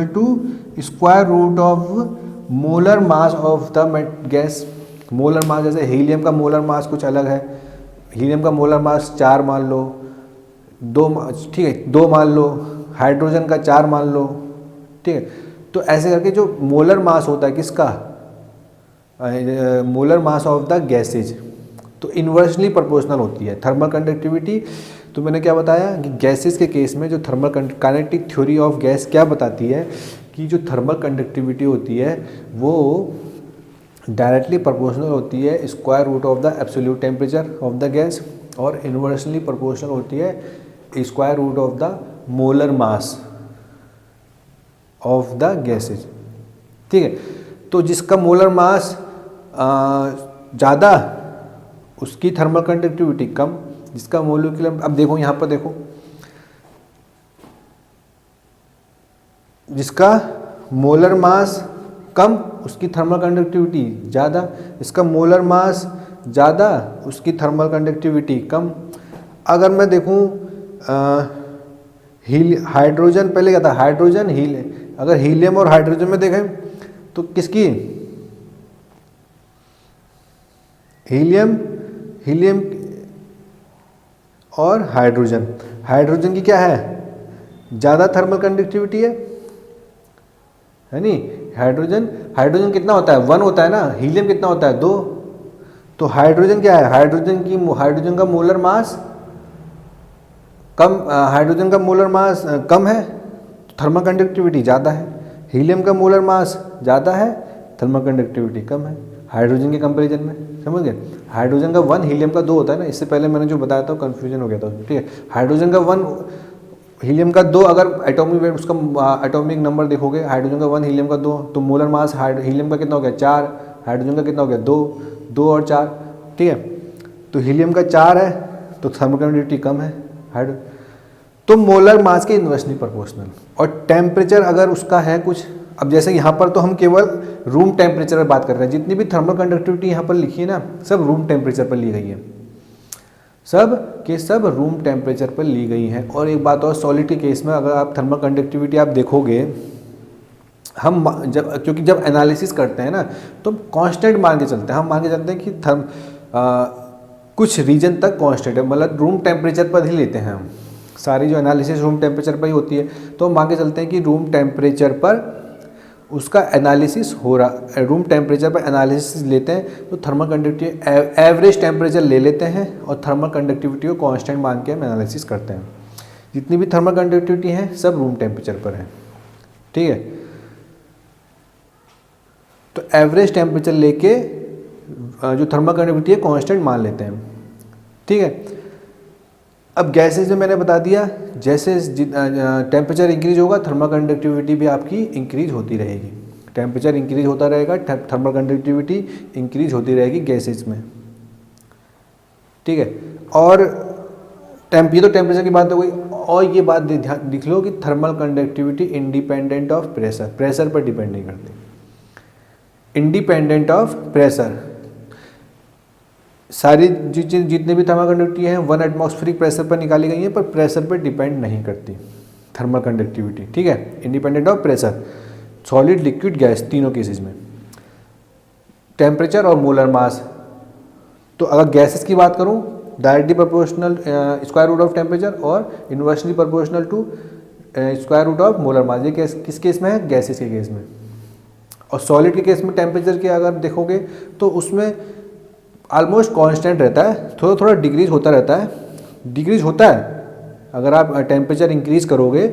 Speaker 1: to square root of molar mass of the gas. Molar mass, जैसे हीलियम का मोलर मास कुछ अलग है, हीलियम का मोलर मास 4 मान लो, 2, ठीक है 2 मान लो, हाइड्रोजन का 4 मान लो, ठीक है। तो ऐसे करके जो मोलर मास होता है किसका, molar mass of the gases, तो इन्वर्सली प्रोपोर्शनल होती है थर्मल कंडक्टिविटी। तो मैंने क्या बताया कि गैसेस के केस में जो thermal kinetic theory of gas क्या बताती है कि जो थर्मल कंडक्टिविटी होती है वो डायरेक्टली प्रोपोर्शनल होती है square root of the absolute temperature of the gas, और इन्वर्सली प्रोपोर्शनल होती है square root of the molar mass of the gases, ठीक है। तो जिसका मोलर मास ज़्यादा उसकी थर्मल कंडक्टिविटी कम, जिसका मोलिकुलर, अब देखो यहाँ पर देखो, जिसका मोलर मास कम उसकी थर्मल कंडक्टिविटी ज़्यादा, इसका मोलर मास ज़्यादा उसकी थर्मल कंडक्टिविटी कम। अगर मैं देखूँ हाइड्रोजन, पहले क्या था हाइड्रोजन अगर हीलियम और हाइड्रोजन में देखें तो किसकी, हीलियम और हाइड्रोजन की क्या है, ज़्यादा थर्मल कंडक्टिविटी है नहीं। हाइड्रोजन कितना होता है 1 होता है ना, हीलियम कितना होता है 2। तो हाइड्रोजन क्या है, हाइड्रोजन का मोलर मास कम, हाइड्रोजन का मोलर मास कम है, थर्मल कंडक्टिविटी ज़्यादा है। हीलियम का मोलर मास ज़्यादा है, थर्मल कंडक्टिविटी कम है हाइड्रोजन के कंपैरिजन में, समझ गए। हाइड्रोजन का 1 हीलियम का 2 होता है ना, इससे पहले मैंने जो बताया था कन्फ्यूजन हो गया था, ठीक है। हाइड्रोजन का 1 हीलियम का 2, अगर एटॉमिक वेट उसका एटॉमिक नंबर देखोगे, हाइड्रोजन का 1 हीलियम का 2, तो मोलर मास हीलियम का कितना हो गया 4, हाइड्रोजन का कितना हो गया 2 और 4, ठीक है। तो हीलियम का 4 है तो थर्मल कंडक्टिविटी कम है तो मोलर मास के इन्वर्सली प्रोपोर्शनल। और टेम्परेचर अगर उसका है कुछ, अब जैसे यहाँ पर तो हम केवल रूम टेम्परेचर पर बात कर रहे हैं, जितनी भी थर्मल कंडक्टिविटी यहाँ पर लिखी है ना सब रूम टेम्परेचर पर ली गई है, सब रूम टेम्परेचर पर ली गई हैं। और एक बात और, सॉलिड के केस में अगर आप थर्मल कंडक्टिविटी आप देखोगे, हम क्योंकि जब एनालिसिस करते हैं ना तो कांस्टेंट मान के चलते हैं, हम मान के चलते हैं कि कुछ रीजन तक कांस्टेंट है, मतलब रूम टेम्परेचर पर ही लेते हैं हम, सारी जो एनालिसिस रूम टेम्परेचर पर ही होती है। तो हम मान के चलते हैं कि रूम टेम्परेचर पर उसका एनालिसिस हो रहा, रूम टेम्परेचर पर एनालिसिस लेते हैं तो थर्मल कंडक्टिविटी एवरेज टेम्परेचर ले लेते हैं और थर्मल कंडक्टिविटी को कांस्टेंट मान के हम एनालिसिस करते हैं। जितनी भी थर्मल कंडक्टिविटी है सब रूम टेम्परेचर पर है, ठीक है। तो एवरेज टेम्परेचर लेके जो थर्मल कंडक्टिविटी है कांस्टेंट मान लेते हैं, ठीक है। अब गैसेज में मैंने बता दिया, जैसे टेम्परेचर इंक्रीज होगा थर्मल कंडक्टिविटी भी आपकी इंक्रीज होती रहेगी। टेम्परेचर इंक्रीज होता रहेगा, थर्मल कंडक्टिविटी इंक्रीज होती रहेगी गैसेज में, ठीक है। और ये तो टेम्परेचर की बात हो गई। और ये बात ध्यान लिख लो कि thermal conductivity independent of pressure, pressure पर डिपेंड नहीं करती, इंडिपेंडेंट ऑफ प्रेशर। सारी जितने भी थर्मल कंडक्टिविटी हैं 1 एटमॉस्फेरिक प्रेशर पर निकाली गई हैं, पर प्रेशर पर डिपेंड नहीं करती थर्मल कंडक्टिविटी, ठीक है। Independent of pressure, solid liquid gas तीनों केसेस में। टेम्परेचर और मोलर मास, तो अगर गैसेस की बात करूं directly proportional square root of temperature और inversely proportional to square root of molar mass. ये किस केस में है? गैसेस के केस में। और सॉलिड के केस में टेम्परेचर के अगर देखोगे तो उसमें ऑलमोस्ट कांस्टेंट रहता है, थोड़ा थोड़ा डिक्रीज होता रहता है, डिक्रीज होता है। अगर आप टेम्परेचर इंक्रीज करोगे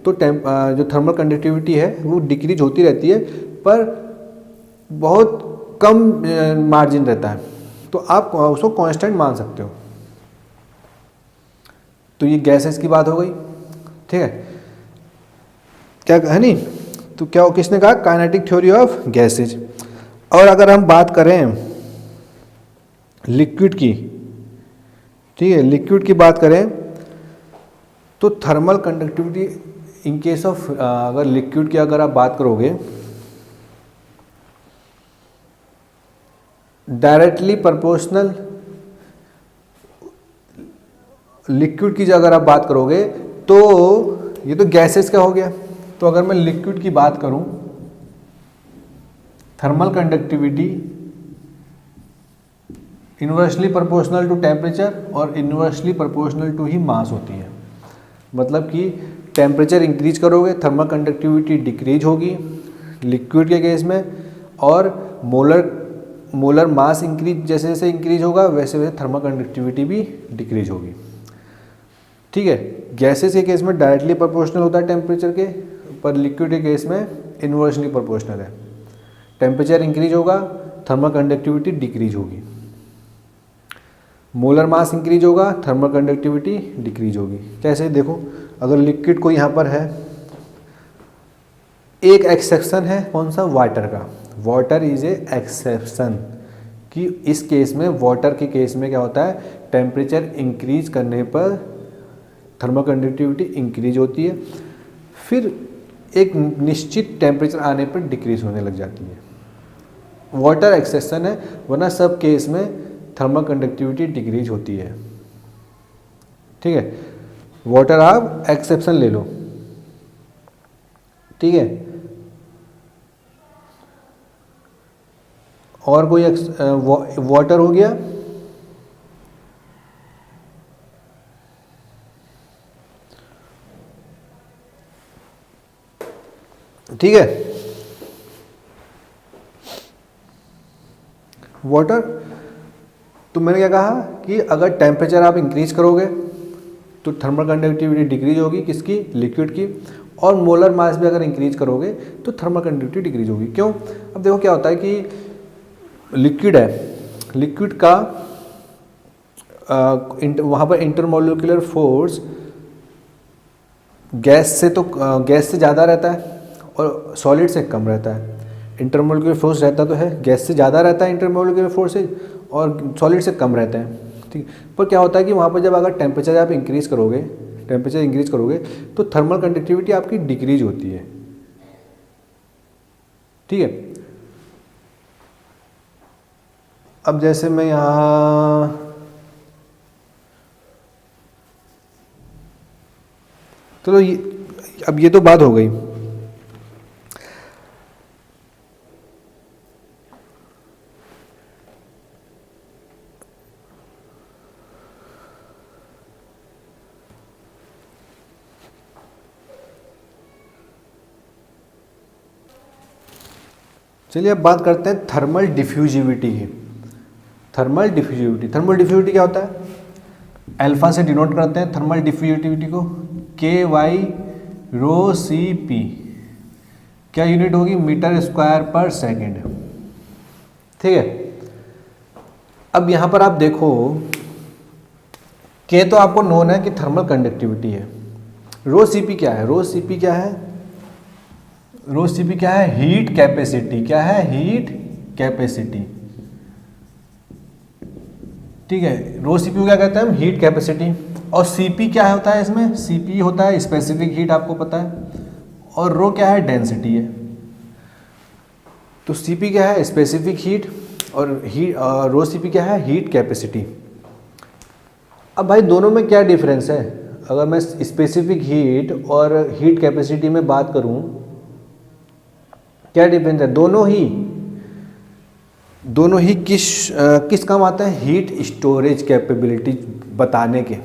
Speaker 1: तो जो थर्मल कंडक्टिविटी है वो डिक्रीज होती रहती है, पर बहुत कम मार्जिन रहता है, तो आप उसको कांस्टेंट मान सकते हो। तो ये गैसेस की बात हो गई, ठीक है, क्या है नहीं। तो क्या किसने कहा? Kinetic theory of gases. और अगर हम बात करें लिक्विड की, ठीक है, लिक्विड की बात करें तो thermal conductivity in case of, अगर लिक्विड की अगर आप बात करोगे, डायरेक्टली प्रोपोर्शनल लिक्विड की अगर आप बात करोगे तो ये तो गैसेस का हो गया। तो अगर मैं लिक्विड की बात करूं, thermal conductivity inversely proportional to temperature और इन्वर्सली प्रोपोर्शनल टू ही मास होती है। मतलब कि टेम्परेचर इंक्रीज करोगे थर्मल कंडक्टिविटी डिक्रीज होगी लिक्विड के केस में, और मोलर मास इंक्रीज जैसे जैसे इंक्रीज होगा वैसे वैसे थर्मल कंडक्टिविटी भी डिक्रीज होगी, ठीक है। गैसेस के केस में डायरेक्टली प्रोपोर्शनल होता है टेम्परेचर के, पर लिक्विड के केस में इन्वर्सली प्रोपोर्शनल है। टेम्परेचर इंक्रीज होगा थर्मल कंडक्टिविटी डिक्रीज होगी, मोलर मास इंक्रीज होगा थर्मल कंडक्टिविटी डिक्रीज होगी। कैसे? देखो, अगर लिक्विड को यहाँ पर है, एक एक्सेप्शन है, कौन सा? वाटर का। वाटर इज ए एक्सेप्शन, कि इस केस में, वाटर के केस में क्या होता है, टेम्परेचर इंक्रीज करने पर थर्मल कंडक्टिविटी इंक्रीज होती है, फिर एक निश्चित टेम्परेचर आने पर डिक्रीज होने लग जाती है। वाटर एक्सेप्शन है, वरना सब केस में थर्मल कंडक्टिविटी डिक्रीज होती है, ठीक है। वाटर आप एक्सेप्शन ले लो, ठीक है। और कोई वाटर हो गया, ठीक है। वाटर, तो मैंने क्या कहा कि अगर टेम्परेचर आप इंक्रीज करोगे तो थर्मल कंडक्टिविटी डिक्रीज होगी, किसकी? लिक्विड की। और मोलर मास भी अगर इंक्रीज करोगे तो थर्मल कंडक्टिविटी डिक्रीज होगी। क्यों? अब देखो क्या होता है कि लिक्विड है, लिक्विड का वहाँ पर इंटरमोलिकुलर फोर्स गैस से ज़्यादा रहता है और सॉलिड से कम रहता है। इंटरमोलिकुलर फोर्स रहता तो है, गैस से ज़्यादा रहता है इंटरमोलिकुलर फोर्स और सॉलिड से कम रहता है, ठीक। पर क्या होता है कि वहाँ पर जब अगर टेम्परेचर आप इंक्रीज करोगे तो थर्मल कंडक्टिविटी आपकी डिक्रीज होती है, ठीक है। अब जैसे मैं यहाँ चलो अब ये तो बात हो गई। चलिए अब बात करते हैं थर्मल डिफ्यूजिविटी की। थर्मल डिफ्यूजिविटी क्या होता है? अल्फा से डिनोट करते हैं थर्मल डिफ्यूजिविटी को, KY ρCp। क्या यूनिट होगी? मीटर स्क्वायर पर सेकेंड, ठीक है। अब यहाँ पर आप देखो के तो आपको नोन है कि थर्मल कंडक्टिविटी है। रो सीपी क्या है? रो सीपी क्या है? रो सीपी क्या है? Heat capacity. क्या है? Heat capacity. ठीक है, रो सीपी को क्या कहते हैं हम? Heat capacity. और सीपी क्या होता है इसमें? सीपी होता है स्पेसिफिक हीट, आपको पता है। और रो क्या है? डेंसिटी है। तो सीपी क्या है? Specific heat. और रो सीपी क्या है? Heat capacity. अब भाई दोनों में क्या डिफरेंस है? अगर मैं स्पेसिफिक हीट और हीट कैपेसिटी में बात करूं, क्या डिफरेंस है? दोनों ही किस काम आता है? हीट स्टोरेज कैपेबिलिटी बताने के।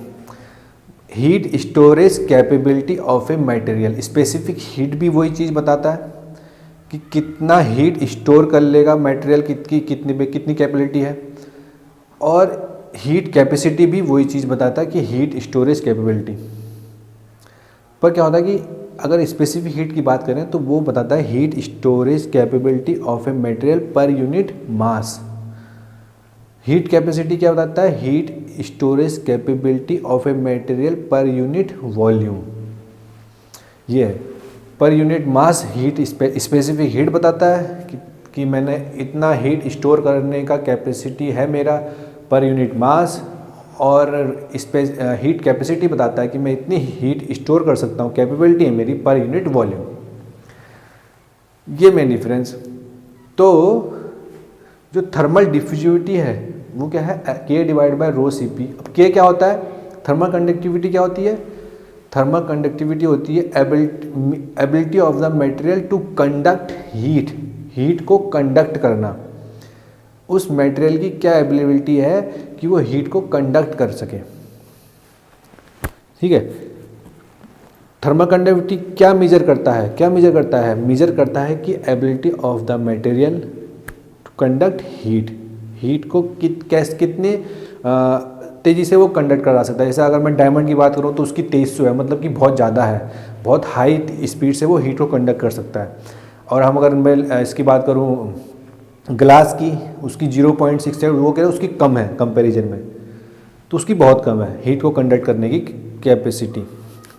Speaker 1: Heat storage capability of a material. Specific heat भी वही चीज़ बताता है कि कितना हीट स्टोर कर लेगा मटेरियल, कितनी कैपेबिलिटी है। और हीट कैपेसिटी भी वही चीज़ बताता है कि हीट स्टोरेज कैपेबिलिटी। पर क्या होता है कि अगर स्पेसिफिक हीट की बात करें तो वो बताता है heat storage capability of a material per unit mass. Heat capacity क्या बताता है? Heat storage capability of a material पर यूनिट वॉल्यूम। ये है per unit mass. Heat specific heat बताता है कि मैंने इतना हीट स्टोर करने का कैपेसिटी है मेरा पर यूनिट मास। और हीट कैपेसिटी बताता है कि मैं इतनी हीट स्टोर कर सकता हूँ, कैपेबिलिटी है मेरी पर यूनिट वॉल्यूम। ये मेन डिफरेंस। तो जो थर्मल डिफ्यूजिविटी है वो क्या है? K divide by rho C P. अब के क्या होता है? थर्मल कंडक्टिविटी क्या होती है? थर्मल कंडक्टिविटी होती है ability of the material to conduct heat. Heat को कंडक्ट करना। उस मटेरियल की क्या एबिलिटी है कि वो हीट को कंडक्ट कर सके। ठीक है, थर्मल कंडक्टिविटी क्या मेजर करता है? मेजर करता है कि ability of the material to conduct heat. Heat को कितने तेज़ी से वो कंडक्ट करा सकता है। जैसे अगर मैं डायमंड की बात करूँ तो उसकी तेज जो है मतलब कि बहुत ज़्यादा है, बहुत हाई स्पीड से वो हीट को कंडक्ट कर सकता है। और हम अगर मैं इसकी बात करूँ ग्लास की, उसकी 0.6 है, वो कह रहे हैं उसकी कम है कंपैरिजन में, तो उसकी बहुत कम है हीट को कंडक्ट करने की कैपेसिटी।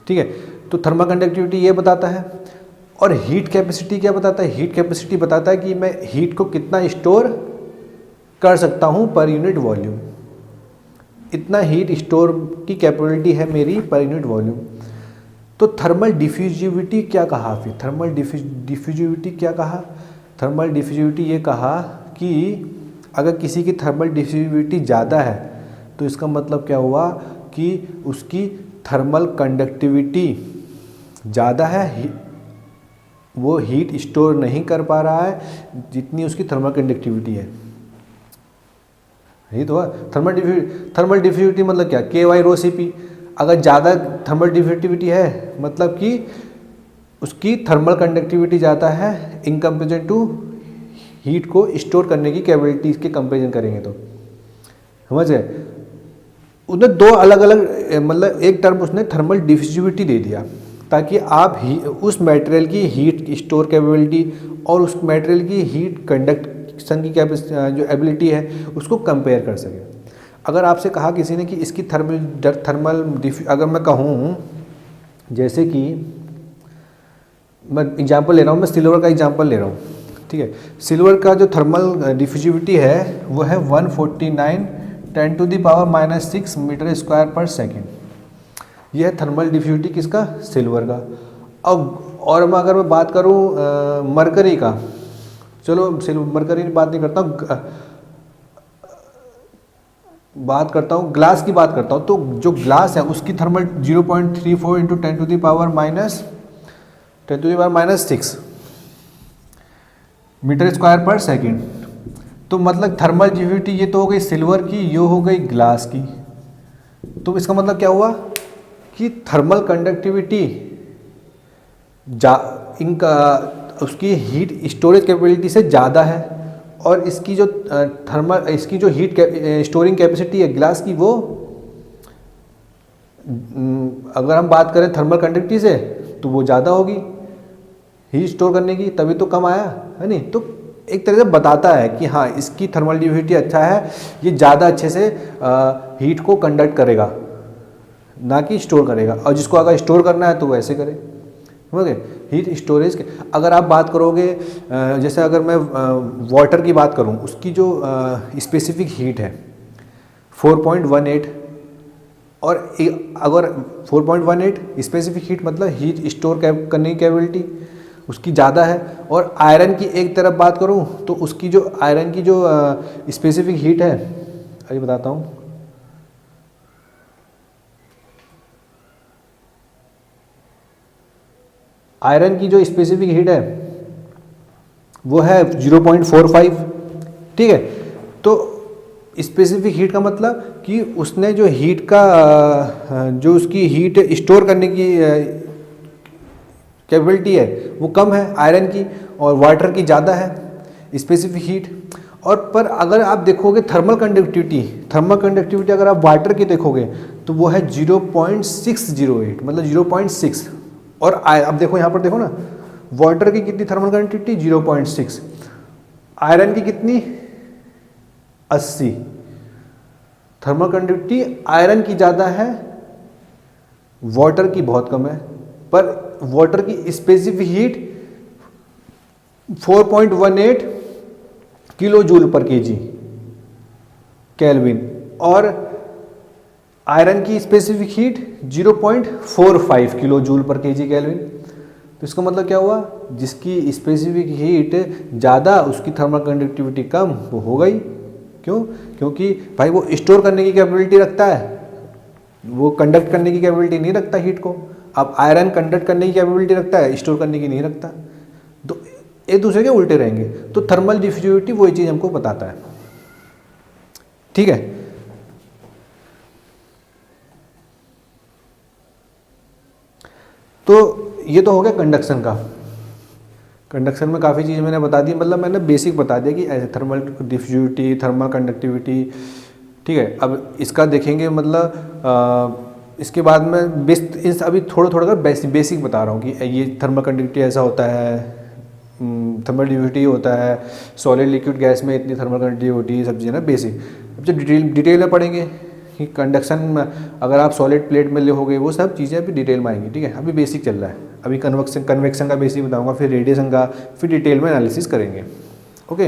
Speaker 1: ठीक है, तो थर्मल कंडक्टिविटी ये बताता है। और हीट कैपेसिटी क्या बताता है? हीट कैपेसिटी बताता है कि मैं हीट को कितना स्टोर कर सकता हूँ पर यूनिट वॉल्यूम। इतना हीट स्टोर की कैपेबिलिटी है मेरी पर यूनिट वॉल्यूम। तो थर्मल डिफ्यूजिविटी क्या कहा? फिर थर्मल डिफ्यूजिविटी क्या कहा? थर्मल डिफ्यूजिविटी ये कहा कि अगर किसी की थर्मल डिफ्यूजिविटी ज़्यादा है तो इसका मतलब क्या हुआ कि उसकी थर्मल कंडक्टिविटी ज़्यादा है, वो हीट स्टोर नहीं कर पा रहा है जितनी उसकी थर्मल कंडक्टिविटी है। यही तो है थर्मल डिफ्यूजिविटी मतलब क्या? के वाई रो सी पी। अगर ज़्यादा थर्मल डिफ्यूजिविटी है मतलब कि उसकी थर्मल कंडक्टिविटी ज़्यादा है इन कंपेरिजन टू हीट को स्टोर करने की कैपेबिलिटी के कंपेरिजन करेंगे तो। समझ गए? उसने दो अलग अलग मतलब एक टर्म उसने थर्मल डिफ्यूजिविटी दे दिया ताकि आप उस मटेरियल की हीट स्टोर कैपेबिलिटी और उस मटेरियल की हीट कंडक्शन की जो एबिलिटी है उसको कंपेयर कर सके। अगर आपसे कहा किसी ने कि इसकी थर्मल अगर मैं कहूँ, जैसे कि मैं एग्जांपल ले रहा हूँ, मैं सिल्वर का एग्जांपल ले रहा हूँ। ठीक है, सिल्वर का जो थर्मल डिफ्यूजिविटी है वो है 149 10⁻⁻⁶ मीटर स्क्वायर पर सेकेंड। यह है थर्मल डिफ्यूजिविटी किसका? सिल्वर का। अब और मैं अगर मैं बात करूँ मरकरी का, चलो मरकरी की बात नहीं करता हूँ, बात करता हूँ ग्लास की बात करता हूँ। तो जो ग्लास है उसकी थर्मल 0.34 इंटू 10⁻⁻⁶ मीटर स्क्वायर पर सेकेंड। तो मतलब थर्मल डिफ्यूजिविटी ये तो हो गई सिल्वर की, ये हो गई ग्लास की। तो इसका मतलब क्या हुआ कि थर्मल कंडक्टिविटी इनका उसकी हीट स्टोरेज कैपेबिलिटी से ज़्यादा है और इसकी जो हीट स्टोरिंग कैपेसिटी है ग्लास की, वो अगर हम बात करें थर्मल कंडक्टिविटी से तो वो ज़्यादा होगी हीट स्टोर करने की, तभी तो कम आया है नहीं। तो एक तरह से बताता है कि हाँ इसकी थर्मल ड्यूरेबिलिटी अच्छा है, ये ज़्यादा अच्छे से हीट को कंडक्ट करेगा, ना कि स्टोर करेगा। और जिसको अगर स्टोर करना है तो वो ऐसे करे, समझ गए। हीट स्टोरेज के अगर आप बात करोगे, जैसे अगर मैं वाटर की बात करूं, उसकी जो स्पेसिफिक हीट है 4.18, और अगर 4.18 स्पेसिफिक हीट मतलब हीट स्टोर करने की कैपेबिलिटी उसकी ज़्यादा है। और आयरन की एक तरफ बात करूं तो उसकी जो आयरन की जो स्पेसिफिक हीट है, अभी बताता हूं, आयरन की जो स्पेसिफिक हीट है वो है 0.45, ठीक है। तो स्पेसिफिक हीट का मतलब कि उसने जो हीट का जो उसकी हीट स्टोर करने की कैपेबिलिटी है वो कम है आयरन की, और वाटर की ज़्यादा है स्पेसिफिक हीट। और पर अगर आप देखोगे थर्मल कंडक्टिविटी अगर आप वाटर की देखोगे तो वो है 0.608, मतलब 0.6। और अब देखो यहाँ पर देखो ना, वाटर की कितनी थर्मल कंडक्टिविटी 0.6, आयरन की कितनी 80। थर्मल कंडक्टिविटी आयरन की ज़्यादा है, वाटर की बहुत कम है। पर वाटर की स्पेसिफिक हीट 4.18 किलो जूल पर केजी केल्विन, और आयरन की स्पेसिफिक हीट 0.45 किलो जूल पर केजी केल्विन। तो इसका मतलब क्या हुआ, जिसकी स्पेसिफिक हीट ज़्यादा उसकी थर्मल कंडक्टिविटी कम, वो हो गई। क्यों? क्योंकि भाई वो स्टोर करने की कैपेबिलिटी रखता है, वो कंडक्ट करने की कैपेबिलिटी नहीं रखता हीट को। अब आयरन कंडक्ट करने की कैपेबिलिटी रखता है, स्टोर करने की नहीं रखता, तो एक दूसरे के उल्टे रहेंगे। तो थर्मल डिफ्यूजिविटी वही चीज़ हमको बताता है, ठीक है। तो ये तो हो गया कंडक्शन का। कंडक्शन में काफ़ी चीज़ें मैंने बता दी, मतलब मैंने बेसिक बता दिया कि ऐसे थर्मल डिफ्यूजिविटी, थर्मल कंडक्टिविटी, ठीक है। अब इसका देखेंगे, मतलब इसके बाद में इस अभी थोड़ा थोड़ा का बेसिक बता रहा हूँ कि ये थर्मल कंडक्टिविटी ऐसा होता है, थर्मल डिफ्यूजिविटी होता है, सॉलिड लिक्विड गैस में इतनी थर्मल कंडक्टिविटी, सब चीज़ें ना बेसिक। अब जब डिटेल में पढ़ेंगे कि कंडक्शन में अगर आप सॉलिड प्लेट में लिखोगे, वो सब चीज़ें अभी डिटेल में आएंगी, ठीक है। अभी बेसिक चल रहा है, अभी कन्वेक्शन का बेसिक बताऊंगा, फिर रेडिएशन का, फिर डिटेल में एनालिसिस करेंगे, ओके।